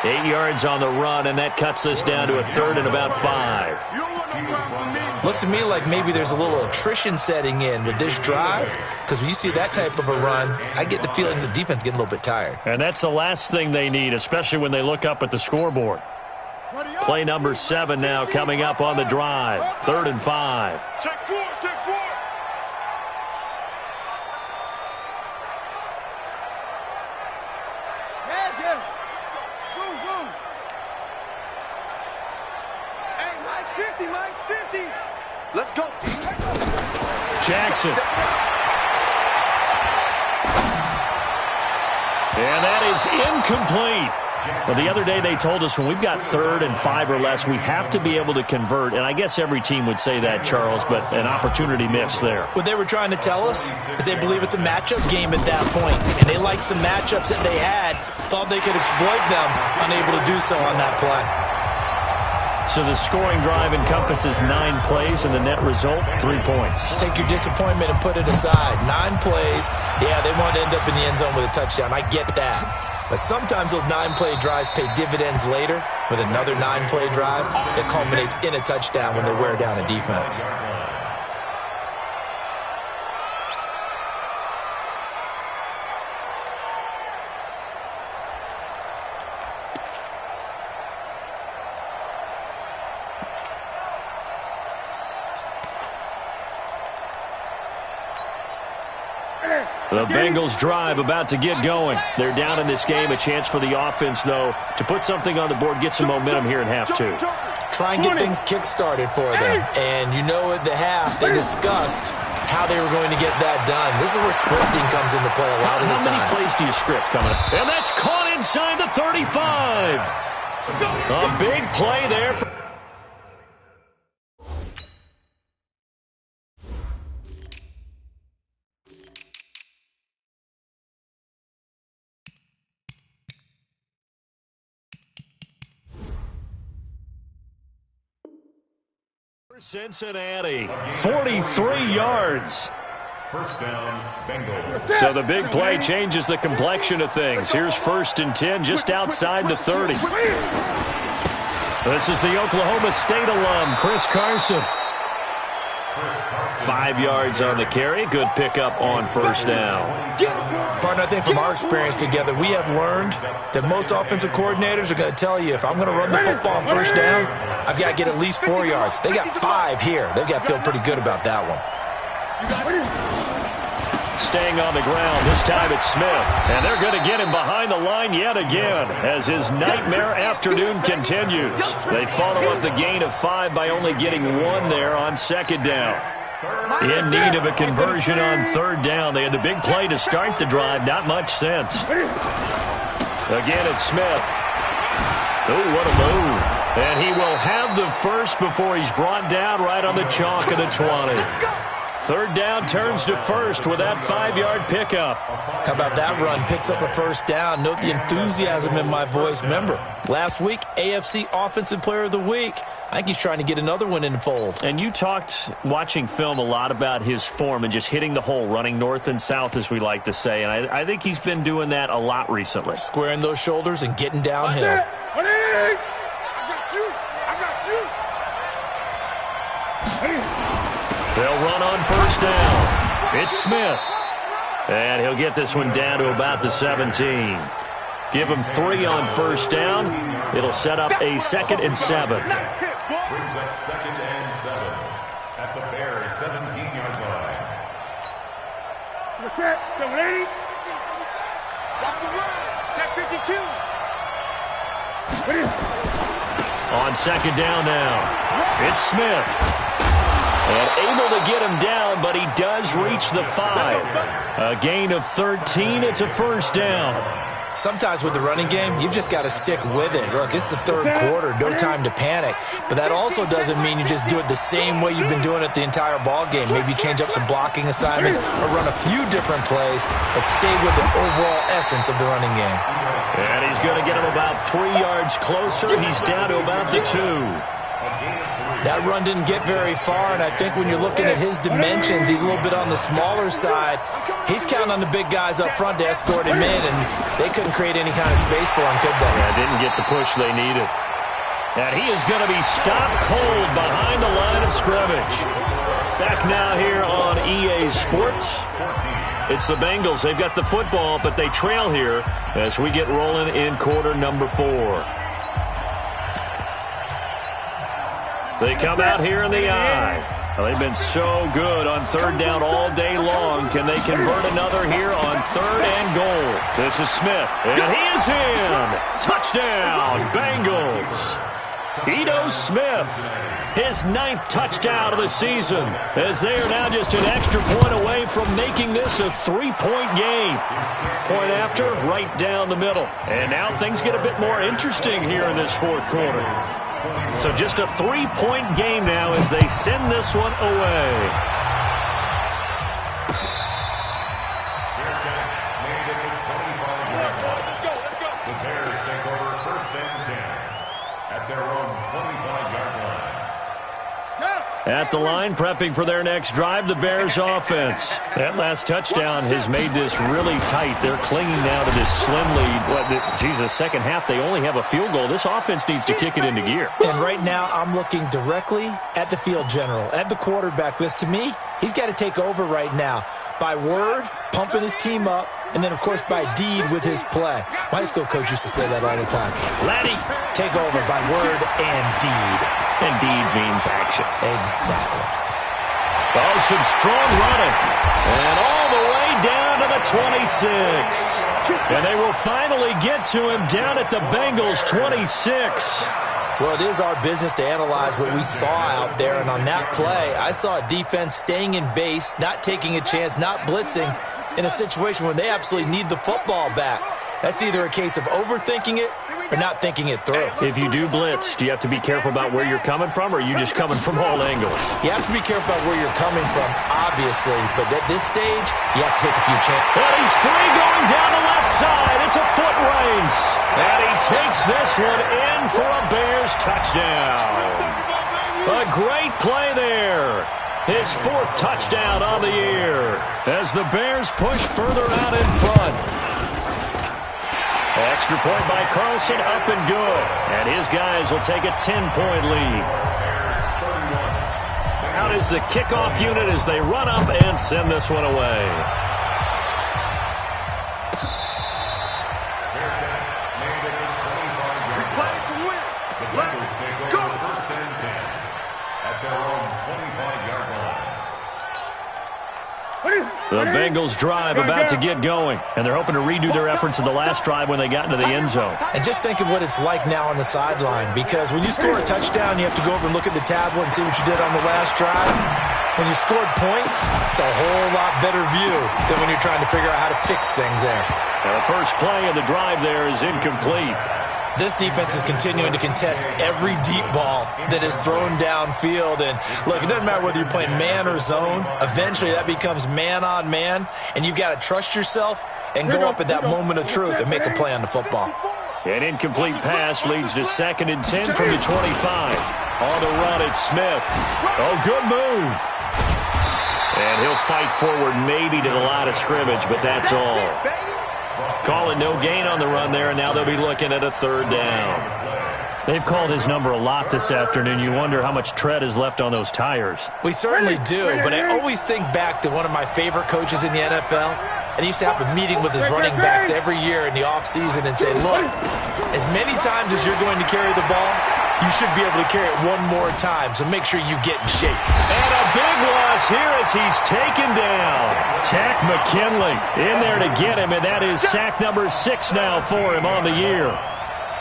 Speaker 1: 8 yards on the run, and that cuts this down to a 3rd and about 5.
Speaker 3: You don't want no problem from me.
Speaker 4: Looks to me like maybe there's a little attrition setting in with this drive, because when you see that type of a run, I get the feeling the defense getting a little bit tired.
Speaker 1: And that's the last thing they need, especially when they look up at the scoreboard. Play number 7 now coming up on the drive. 3rd and 5.
Speaker 3: Check 4. Check 4. Mike's 50. Let's go.
Speaker 1: Jackson. And that is incomplete. Well, the other day they told us when we've got 3rd and 5 or less, we have to be able to convert. And I guess every team would say that, Charles, but an opportunity missed there.
Speaker 4: What they were trying to tell us is they believe it's a matchup game at that point, and they liked some matchups that they had, thought they could exploit them, unable to do so on that play.
Speaker 1: So the scoring drive encompasses 9 plays, and the net result, 3 points.
Speaker 4: Take your disappointment and put it aside. 9 plays. Yeah, they wanted to end up in the end zone with a touchdown. I get that. But sometimes those 9-play drives pay dividends later with another 9-play drive that culminates in a touchdown when they wear down a defense.
Speaker 1: The Bengals drive about to get going. They're down in this game. A chance for the offense, though, to put something on the board, get some momentum here in half 2.
Speaker 4: Try and get things kick-started for them. And you know at the half, they discussed how they were going to get that done. This is where scripting comes into play a lot of the time.
Speaker 1: How many plays do you script coming up? And that's caught inside the 35. A big play there. Cincinnati, 43 yards.
Speaker 6: First down, Bengals.
Speaker 1: So the big play changes the complexion of things. Here's 1st and 10 just outside the 30. This is the Oklahoma State alum, Chris Carson. 5 yards on the carry. Good pickup on 1st down.
Speaker 4: Partner, I think from our experience together, we have learned that most offensive coordinators are going to tell you, if I'm going to run the football on 1st down, I've got to get at least 4 yards. They got 5 here. They've got to feel pretty good about that one.
Speaker 1: Staying on the ground. This time it's Smith. And they're going to get him behind the line yet again as his nightmare afternoon continues. They follow up the gain of 5 by only getting 1 there on 2nd down. In need of a conversion on 3rd down. They had the big play to start the drive. Not much sense. Again, it's Smith. Oh, what a move. And he will have the first before he's brought down right on the chalk of the 20. 3rd down turns to 1st with that 5-yard pickup.
Speaker 4: How about that run? Picks up a 1st down. Note the enthusiasm in my voice. Remember, last week, AFC Offensive Player of the Week. I think he's trying to get another one in the fold.
Speaker 1: And you talked, watching film, a lot about his form and just hitting the hole, running north and south, as we like to say. And I think he's been doing that a lot recently.
Speaker 4: Squaring those shoulders and getting downhill.
Speaker 2: I got you.
Speaker 1: They'll run on 1st down. It's Smith. And he'll get this one down to about the 17. Give him 3 on 1st down. It'll set up a 2nd and 7.
Speaker 6: Brings up 2nd and 7 at the Bears' 17-yard line.
Speaker 2: What's that? Come lady. Walk the run. Check 52.
Speaker 1: On 2nd down now. It's Smith. And able to get him down, but he does reach the 5. A gain of 13. It's a 1st down.
Speaker 4: Sometimes with the running game, you've just got to stick with it. Look, it's the 3rd quarter, no time to panic. But that also doesn't mean you just do it the same way you've been doing it the entire ball game. Maybe change up some blocking assignments or run a few different plays, but stay with the overall essence of the running game.
Speaker 1: And he's going to get him about 3 yards closer. He's down to about the 2.
Speaker 4: That run didn't get very far, and I think when you're looking at his dimensions, he's a little bit on the smaller side. He's counting on the big guys up front to escort him in, and they couldn't create any kind of space for him, could they?
Speaker 1: Yeah, didn't get the push they needed. And he is going to be stopped cold behind the line of scrimmage. Back now here on EA Sports. It's the Bengals. They've got the football, but they trail here as we get rolling in quarter number 4. They come out here in the eye. Well, they've been so good on 3rd down all day long. Can they convert another here on 3rd and goal? This is Smith, and he is in. Touchdown, Bengals. Ito Smith, his 9th touchdown of the season, as they are now just an extra point away from making this a 3-point game. Point after, right down the middle. And now things get a bit more interesting here in this fourth quarter. So just a 3-point game now as they send this one away. At the line, prepping for their next drive, the Bears offense. That last touchdown has made this really tight. They're clinging now to this slim lead. Second half, they only have a field goal. This offense needs to kick it into gear.
Speaker 4: And right now, I'm looking directly at the field general, at the quarterback, because to me, he's got to take over right now. By word, pumping his team up, and then, of course, by deed with his play. My high school coach used to say that all the time. Laddie, take over by word and deed.
Speaker 1: And deed means action.
Speaker 4: Exactly.
Speaker 1: Oh, some strong running. And all the way down to the 26. And they will finally get to him down at the Bengals 26.
Speaker 4: Well, it is our business to analyze what we saw out there. And on that play, I saw a defense staying in base, not taking a chance, not blitzing in a situation where they absolutely need the football back. That's either a case of overthinking it or not thinking it through.
Speaker 1: If you do blitz, do you have to be careful about where you're coming from, or are you just coming from all angles?
Speaker 4: You have to be careful about where you're coming from, obviously. But at this stage, you have to take a few chances.
Speaker 1: And he's free going down the left side. It's a foot race. And he takes this one in for a Bears touchdown. A great play there. His 4th touchdown on the year as the Bears push further out in front. Extra point by Carlson, up and good. And his guys will take a 10-point lead. Out is the kickoff unit as they run up and send this one away. The Bengals drive about to get going, and they're hoping to redo their efforts in the last drive when they got into the end zone.
Speaker 4: And just think of what it's like now on the sideline, because when you score a touchdown, you have to go over and look at the tablet and see what you did on the last drive. When you scored points, it's a whole lot better view than when you're trying to figure out how to fix things there.
Speaker 1: Now the first play of the drive there is incomplete.
Speaker 4: This defense is continuing to contest every deep ball that is thrown downfield. And, look, it doesn't matter whether you're playing man or zone. Eventually, that becomes man on man, and you've got to trust yourself and go up at that moment of truth and make a play on the football.
Speaker 1: An incomplete pass leads to 2nd and 10 from the 25. On the run, it's Smith. Oh, good move. And he'll fight forward maybe to the line of scrimmage, but that's all. Call it no gain on the run there, and now they'll be looking at a 3rd down. They've called his number a lot this afternoon. You wonder how much tread is left on those tires.
Speaker 4: We certainly do, but I always think back to one of my favorite coaches in the NFL, and he used to have a meeting with his running backs every year in the offseason and say, look, as many times as you're going to carry the ball, you should be able to carry it one more time, so make sure you get in shape.
Speaker 1: And a big loss here as he's taken down. Tack McKinley in there to get him, and that is sack number 6 now for him on the year.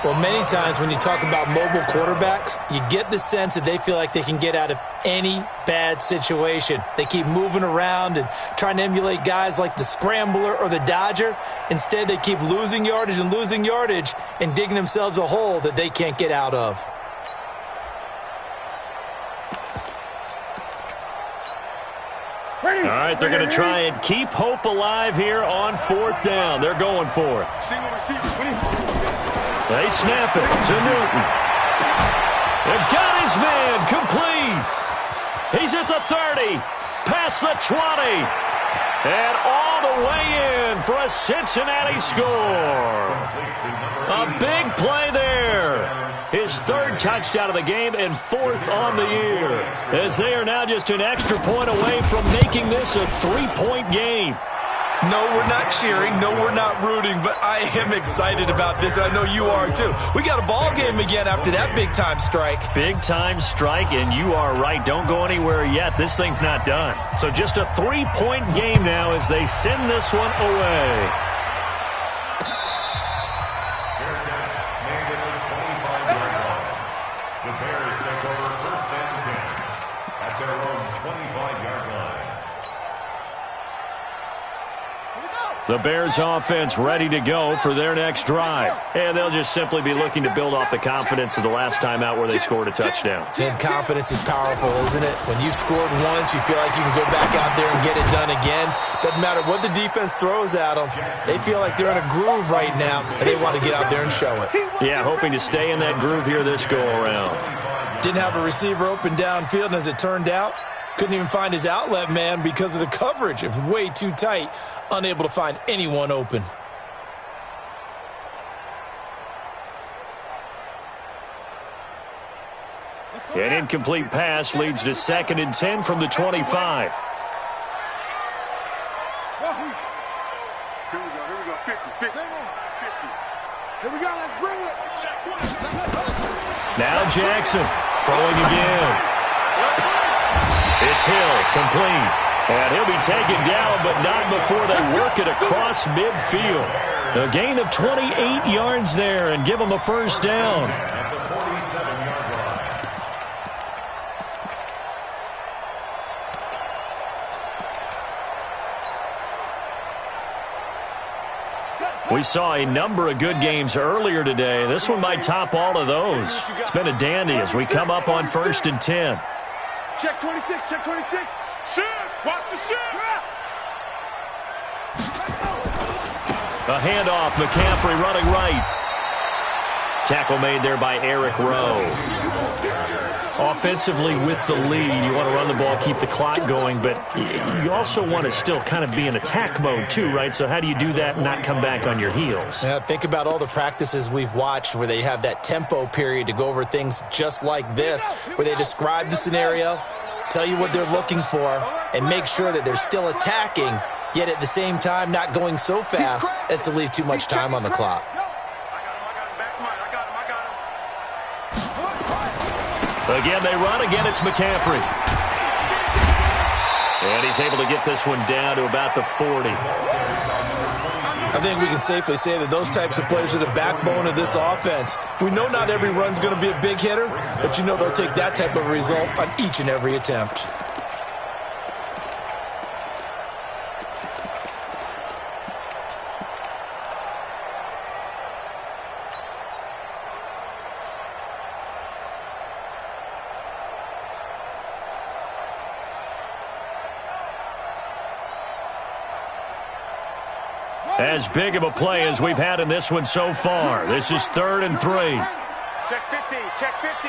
Speaker 4: Well, many times when you talk about mobile quarterbacks, you get the sense that they feel like they can get out of any bad situation. They keep moving around and trying to emulate guys like the Scrambler or the Dodger. Instead, they keep losing yardage and digging themselves a hole that they can't get out of.
Speaker 1: All right, they're going to try and keep hope alive here on 4th down. They're going for it. They snap it to Newton. They've got his man complete. He's at the 30, past the 20, and all the way in for a Cincinnati score. A big play there. His 3rd touchdown of the game and 4th on the year, as they are now just an extra point away from making this a 3-point game.
Speaker 4: No, we're not cheering. No, we're not rooting, but I am excited about this. I know you are too. We got a ball game again after that big-time strike.
Speaker 1: Big-time strike, and you are right. Don't go anywhere yet. This thing's not done. So just a 3-point game now as they send this one away. The Bears offense ready to go for their next drive. And they'll just simply be looking to build off the confidence of the last time out where they scored a touchdown.
Speaker 4: And confidence is powerful, isn't it? When you've scored once, you feel like you can go back out there and get it done again. Doesn't matter what the defense throws at them. They feel like they're in a groove right now, and they want to get out there and show it.
Speaker 1: Yeah, hoping to stay in that groove here this go-around.
Speaker 4: Didn't have a receiver open downfield, and as it turned out, couldn't even find his outlet man because of the coverage. It was way too tight. Unable to find anyone open.
Speaker 1: An incomplete pass leads to 2nd and 10 from the 25.
Speaker 3: Here we go, 50.
Speaker 2: Here we go, let's bring it.
Speaker 1: Now Jackson throwing again. It's Hill, complete. And he'll be taken down, but not before they work it across midfield. A gain of 28 yards there and give them a first down.
Speaker 6: At the 47-yard line.
Speaker 1: We saw a number of good games earlier today. This one might top all of those. It's been a dandy as we come up on 1st and 10.
Speaker 2: Check 26, check 26.
Speaker 3: Shift, watch the shift.
Speaker 1: A handoff, McCaffrey running right. Tackle made there by Eric Rowe. Offensively with the lead, you want to run the ball, keep the clock going, but you also want to still kind of be in attack mode too, right? So how do you do that and not come back on your heels?
Speaker 4: Yeah, think about all the practices we've watched where they have that tempo period to go over things just like this, where they describe the scenario, tell you what they're looking for, and make sure that they're still attacking, yet at the same time not going so fast as to leave too much time on the clock.
Speaker 1: Again, they run. Again, it's McCaffrey. And he's able to get this one down to about the 40.
Speaker 4: I think we can safely say that those types of players are the backbone of this offense. We know not every run's going to be a big hitter, but you know they'll take that type of result on each and every attempt.
Speaker 1: As big of a play as we've had in this one so far. This is 3rd and 3.
Speaker 2: Check 50, check 50.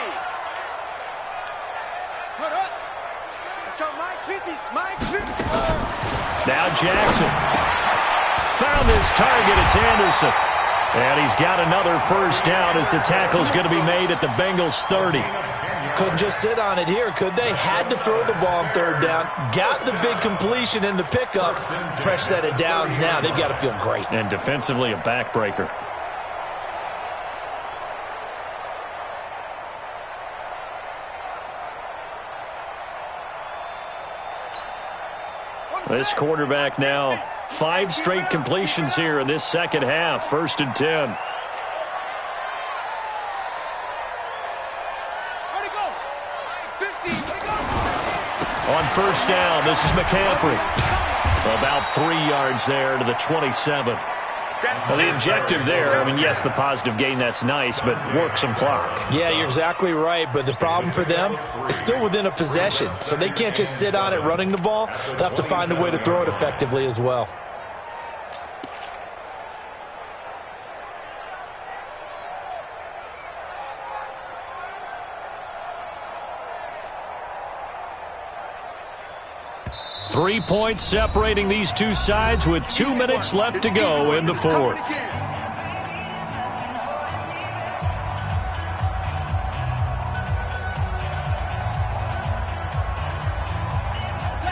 Speaker 2: Hold up. Let's go, Mike 50, Mike 50.
Speaker 1: Now Jackson. Found his target, it's Anderson. And he's got another first down as the tackle's going to be made at the Bengals 30.
Speaker 4: Couldn't just sit on it here, could they? Had to throw the ball on 3rd down. Got the big completion in the pickup. Fresh set of downs now. They've got to feel great.
Speaker 1: And defensively, a backbreaker. This quarterback now, 5 straight completions here in this second half. 1st and 10. On 1st down, this is McCaffrey. About 3 yards there to the 27. Well, the objective there, I mean, yes, the positive gain, that's nice, but work some clock.
Speaker 4: Yeah, you're exactly right, but the problem for them is still within a possession, so they can't just sit on it running the ball. They'll have to find a way to throw it effectively as well.
Speaker 1: Three points separating these two sides with 2 minutes left to go in the 4th.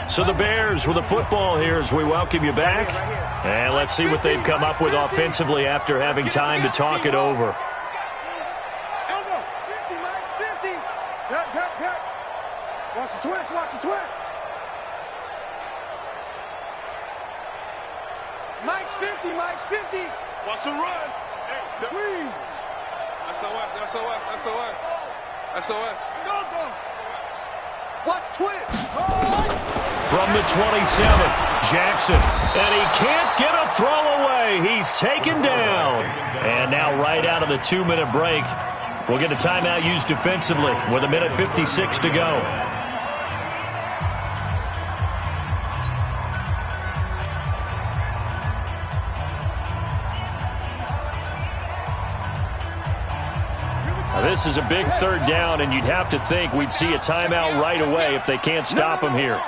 Speaker 1: So the Bears with the football here as we welcome you back. And let's see what they've come up with offensively after having time to talk it over.
Speaker 2: Elbow, 50, Mike's 50. Cut. Watch the twist, watch the twist. Mike's 50, Mike's 50.
Speaker 3: Watch the run. Hey, the
Speaker 2: Green.
Speaker 3: SOS.
Speaker 2: Go. Watch twist.
Speaker 1: From the 27, Jackson. And he can't get a throw away. He's taken down. And now right out of the 2-minute break, we'll get a timeout used defensively with 1:56 to go. Now, this is a big third down, and you'd have to think we'd see a timeout right away if they can't stop him here.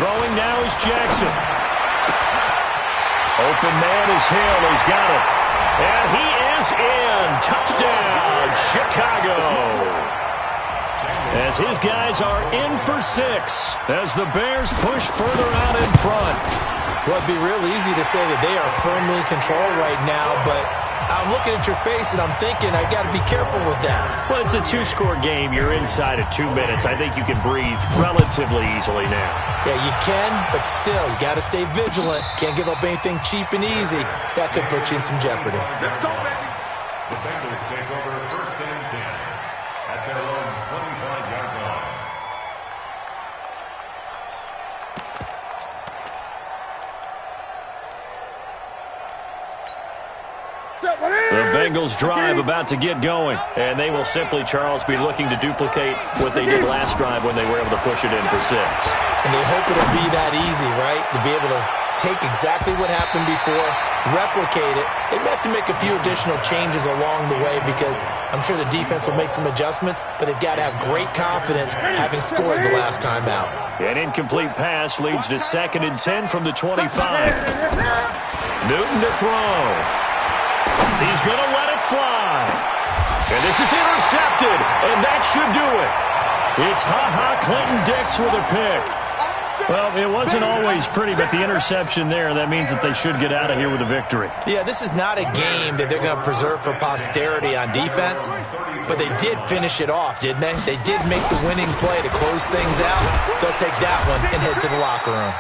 Speaker 1: Throwing now is Jackson. Open man is Hill. He's got it. And he is in. Touchdown, Chicago. As his guys are in for 6 as the Bears push further out in front.
Speaker 4: Well, it'd be real easy to say that they are firmly in control right now, but I'm looking at your face and I'm thinking I got to be careful with that.
Speaker 1: Well, it's a 2-score game. You're inside of 2 minutes. I think you can breathe relatively easily now.
Speaker 4: Yeah, you can, but still, you got to stay vigilant. Can't give up anything cheap and easy. That could put you in some jeopardy.
Speaker 3: Let's go, baby.
Speaker 6: The Bengals take over first and 10 at their own 25-yard line.
Speaker 1: The Bengals drive about to get going, and they will simply, Charles, be looking to duplicate what they did last drive when they were able to push it in for 6.
Speaker 4: And they hope it'll be that easy, right? To be able to take exactly what happened before, replicate it. They may have to make a few additional changes along the way because I'm sure the defense will make some adjustments, but they've got to have great confidence having scored the last time out.
Speaker 1: An incomplete pass leads to 2nd and 10 from the 25. Newton to throw. He's going to let it fly. And this is intercepted, and that should do it. It's Clinton Dix with a pick. Well, it wasn't always pretty, but the interception there, that means that they should get out of here with a victory.
Speaker 4: Yeah, this is not a game that they're going to preserve for posterity on defense, but they did finish it off, didn't they? They did make the winning play to close things out. They'll take that one and head to the locker room.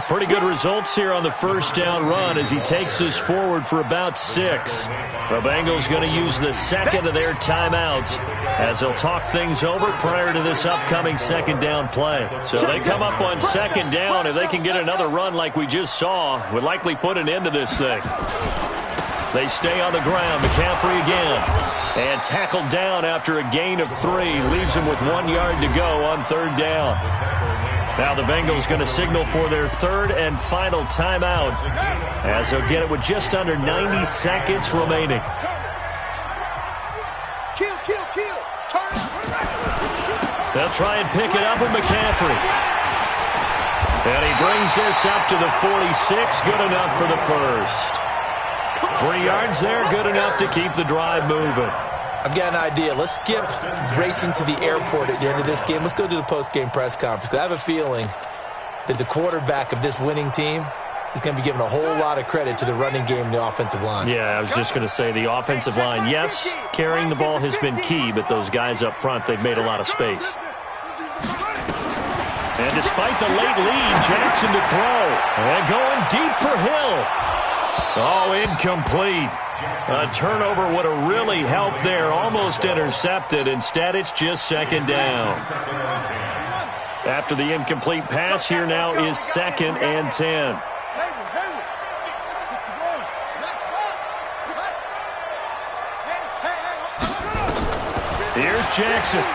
Speaker 1: Pretty good results here on the first down run as he takes us forward for about 6. The Bengals going to use the second of their timeouts as they'll talk things over prior to this upcoming second down play. So they come up on second down. If they can get another run like we just saw, would likely put an end to this thing. They stay on the ground. McCaffrey again. And tackled down after a gain of 3. Leaves him with 1 yard to go on third down. Now the Bengals going to signal for their third and final timeout as they'll get it with just under 90 seconds remaining. They'll try and pick it up with McCaffrey. And he brings this up to the 46. Good enough for the first. 3 yards there. Good enough to keep the drive moving.
Speaker 4: I've got an idea. Let's skip racing to the airport at the end of this game. Let's go to the post-game press conference. I have a feeling that the quarterback of this winning team is going to be given a whole lot of credit to the running game and the offensive line.
Speaker 1: Yeah, I was just going to say the offensive line, yes, carrying the ball has been key, but those guys up front, they've made a lot of space. And despite the late lead, Jackson to throw. And going deep for Hill. Oh, incomplete. A turnover would have really helped there. Almost intercepted. Instead, it's just second down. After the incomplete pass, here now is 2nd and 10. Here's Jackson.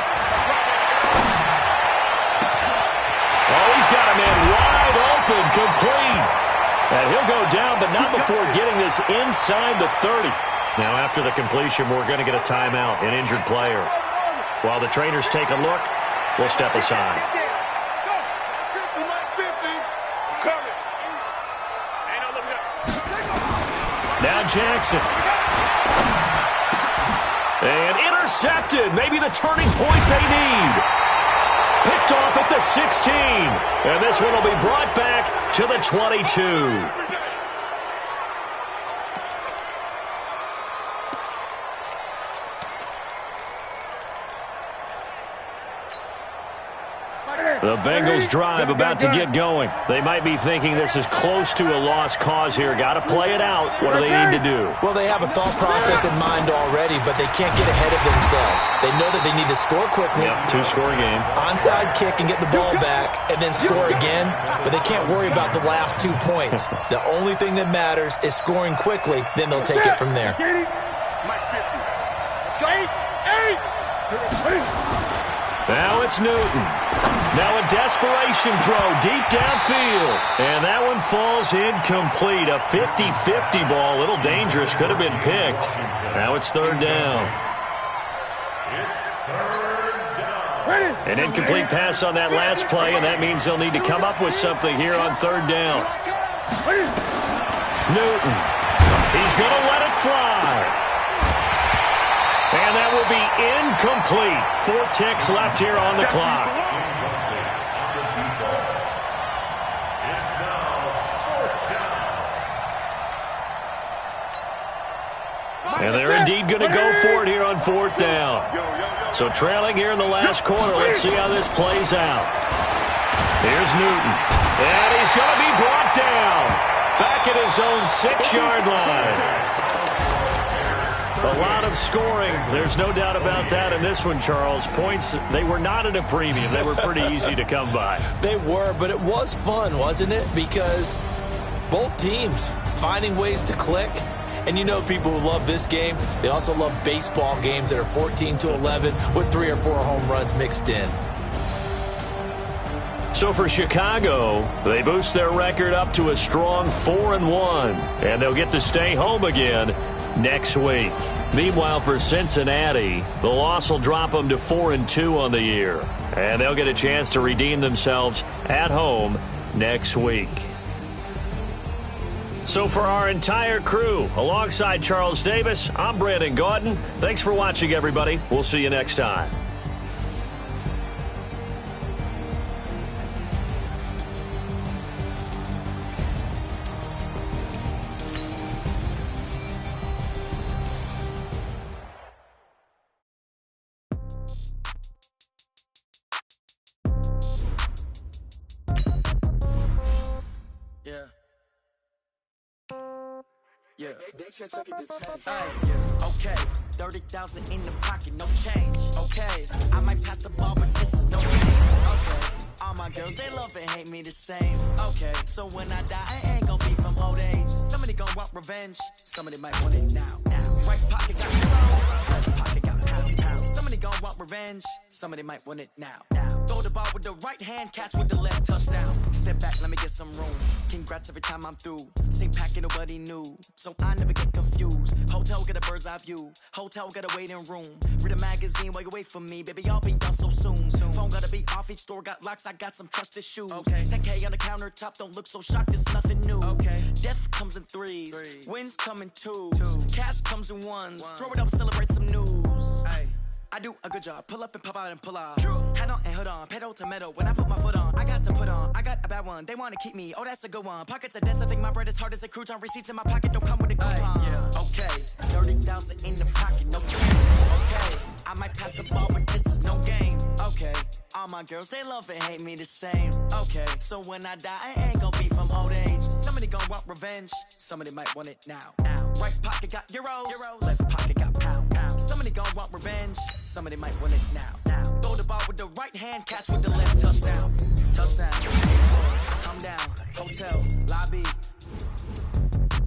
Speaker 1: Oh, he's got a man wide open, complete. And he'll go down, but not before getting this inside the 30. Now, after the completion, we're going to get a timeout, an injured player. While the trainers take a look, we'll step aside. Now Jackson. And intercepted. Maybe the turning point they need. Picked off at the 16. And this one will be brought back to the 22. The Bengals drive about to get going. They might be thinking this is close to a lost cause here. Got to play it out. What do they need to do?
Speaker 4: Well, they have a thought process in mind already, but they can't get ahead of themselves. They know that they need to score quickly.
Speaker 1: Yep, two-score game.
Speaker 4: Onside kick and get the ball back and then score again, but they can't worry about the last 2 points. The only thing that matters is scoring quickly, then they'll take it from there.
Speaker 2: Let's go.
Speaker 1: Now it's Newton. Now a desperation throw deep downfield. And that one falls incomplete. A 50-50 ball. A little dangerous. Could have been picked. Now it's third down. An incomplete pass on that last play, and that means they'll need to come up with something here on third down. Newton. He's going to let it fly. And that will be incomplete. 4 ticks left here on the clock. And they're indeed going to go for it here on fourth down. So trailing here in the last quarter. Let's see how this plays out. Here's Newton. And he's going to be brought down. Back at his own 6-yard line. A lot of scoring. There's no doubt about that in this one, Charles. Points, they were not at a premium. They were pretty easy to come by.
Speaker 4: They were, but it was fun, wasn't it? Because both teams finding ways to click. And you know people who love this game, they also love baseball games that are 14-11 with 3 or 4 home runs mixed in.
Speaker 1: So for Chicago, they boost their record up to a strong 4-1. And they'll get to stay home again next week. Meanwhile, for Cincinnati, the loss will drop them to 4-2 on the year. And they'll get a chance to redeem themselves at home next week. So for our entire crew, alongside Charles Davis, I'm Brandon Gaudin. Thanks for watching, everybody. We'll see you next time.
Speaker 7: Yeah. Okay, 30,000 in the pocket, no change. Okay, I might pass the ball, but this is no change. Okay, all my girls, they love and hate me the same. Okay, so when I die, I ain't gonna be from old age. Somebody gonna want revenge, somebody might want it now. Right pocket got slow, left pocket got pound. Somebody gonna want revenge, somebody might want it now. Throw the ball with the right hand, catch with the left, touchdown. Step back, let me get some room. Congrats every time I'm through. Same packet, nobody knew, so I never get confused. Hotel get a bird's eye view. Hotel got a waiting room. Read a magazine while you wait for me, baby. I'll be done so soon. Phone gotta be off. Each store got locks. I got some trusted shoes. Okay. 10K on the countertop. Don't look so shocked. It's nothing new. Okay. Death comes in threes. Wins come in twos. Cash comes in ones. Throw it up, celebrate some news. Ay. I do a good job. Pull up and pop out and pull out. Head on and hood on. Pedal to metal. When I put my foot on, I got to put on. I got a bad one. They want to keep me. Oh, that's a good one. Pockets are dense. I think my bread is hard as a crouton. Receipts in my pocket don't come with a coupon. Yeah. Okay. 30,000 in the pocket. No change. Okay. I might pass the ball, but this is no game. Okay. All my girls, they love and hate me the same. Okay. So when I die, I ain't gonna be from old age. Somebody gonna want revenge. Somebody might want it now. Right pocket got euros. Left pocket got pound. Somebody gonna want revenge. Somebody might want it now. Throw the ball with the right hand, catch with the left, touchdown. Touchdown. Come down. Hotel. Lobby.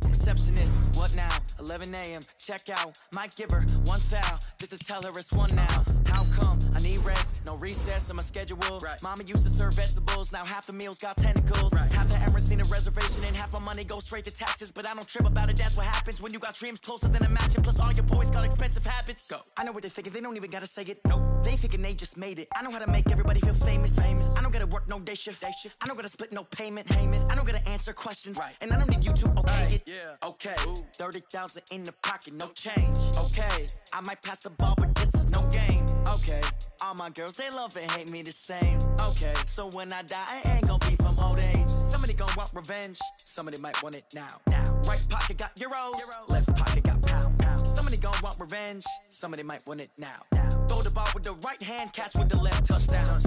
Speaker 7: Receptionist, what now? 11 a.m. Check out. Might give her one foul just to tell her it's one now. How come? I need rest, no recess in my schedule. Right. Mama used to serve vegetables, now half the meals got tentacles. Right. Half the Emirates need a reservation and half my money goes straight to taxes. But I don't trip about it, that's what happens when you got dreams closer than a match. And plus all your boys got expensive habits. Go. I know what they're thinking, they don't even gotta say it. Nope. They thinking they just made it. I know how to make everybody feel famous. I don't gotta work no day shift. I don't gotta split no payment. I don't gotta answer questions. Right. And I don't need you to okay it. Yeah. Okay. 30,000 in the pocket, no change. Okay. I might pass the ball, but this is no game. Okay. All my girls, they love and hate me the same. Okay. So when I die, I ain't gonna be from old age. Somebody gonna want revenge. Somebody might want it now. Right pocket got euros. Left pocket got pound. Somebody gonna want revenge. Somebody might want it now. Throw the ball with the right hand, catch with the left, touchdown.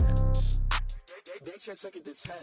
Speaker 5: They can't take it to 10.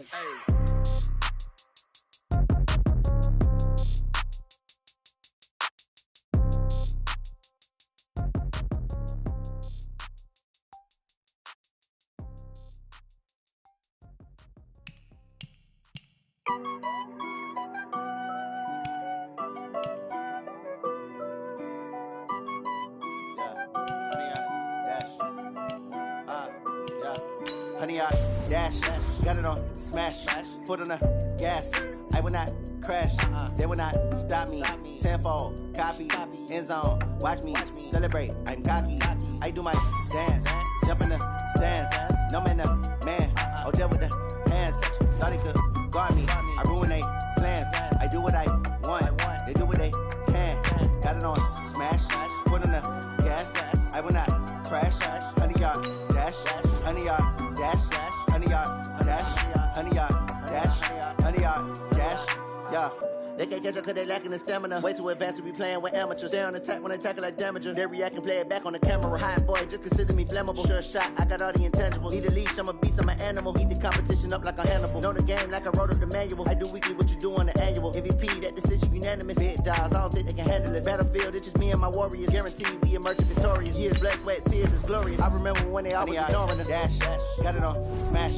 Speaker 8: Honey, I dash, got it on smash, foot on the gas. I will not crash, they will not stop me. Tenfold, copy, end zone, watch me celebrate. I'm cocky, I do my dance, jump in the stands. No man, the man, oh, deal with the hands. Thought he could guard me, I ruin they plans. I do what I want, they do what they can. Got it on smash, foot on the gas. I will not crash, honey, y'all dash, honey, y'all dash, honey, y'all dash, honey, y'all dash, honey, y'all dash, yeah. They can't catch up cause they lacking the stamina. Way too advanced to be playing with amateurs. Stay on attack when they tackle like damager. They react and play it back on the camera. Hot boy, just consider me flammable. Sure shot, I got all the intangibles. Need a leash, I'm a beast, I'm an animal. Heat the competition up like a Hannibal. Know the game like I wrote up the manual. I do weekly what you do on the annual. MVP, that decision unanimous. Big dials, I don't think they can handle it. Battlefield, it's just me and my warriors. Guaranteed we emerging victorious. Years, blood, sweat, tears, is glorious. I remember when they always ignoring us. Dash, got it on smash,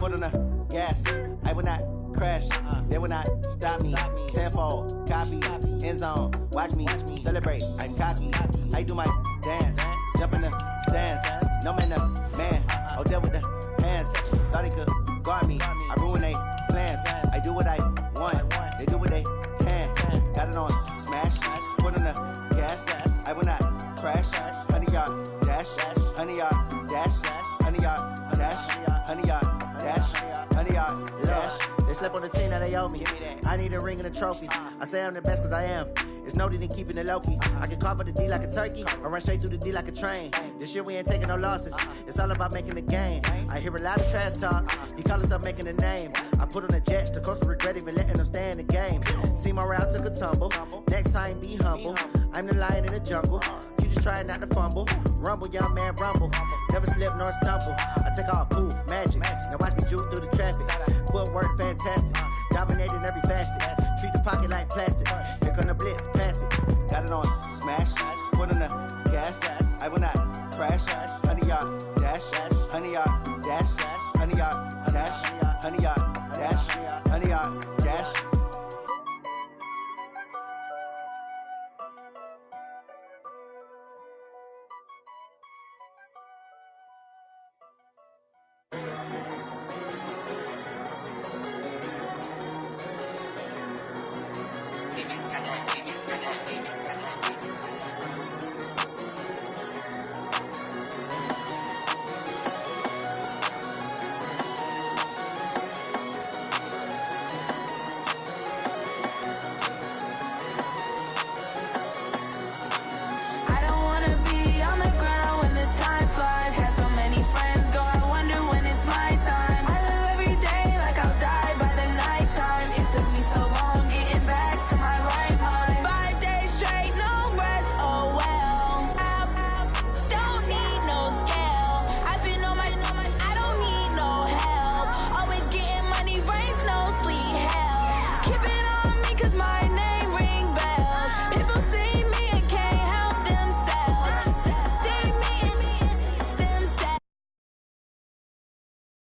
Speaker 8: foot on the gas. I will not crash, they will not stop me. Tenfold, copy, end zone, watch me celebrate. I'm cocky, I do my dance, jump in the stands. No man, the man, oh, deal with the hands. Thought he could guard me, I ruin they plans. I do what I want, they do what they can. Got it on smash, foot on the gas. I will not crash, honey, y'all dash, honey, y'all dash, honey, y'all dash, honey, y'all dash, honey, y'all dash. They slept on the team that they owe me. I need a ring and a trophy. I say I'm the best cause I am. It's no need in keeping it low-key. I can carve for the D like a turkey, or run straight through the D like a train. This year we ain't taking no losses. It's all about making the game. I hear a lot of trash talk. He call himself making a name. I put on the Jets, the coach will regret even letting them stay in the game. Team morale took a tumble. Next time be humble. I'm the lion in the jungle. You just trying not to fumble. Rumble, young man, rumble. Never slip nor stumble. I take off, poof, magic. Now watch me juke through the traffic. Footwork fantastic. Dominating every facet. Treat the pocket like plastic. Here come the blitz, pass it. Got it on smash, foot on the gas. I will not crash,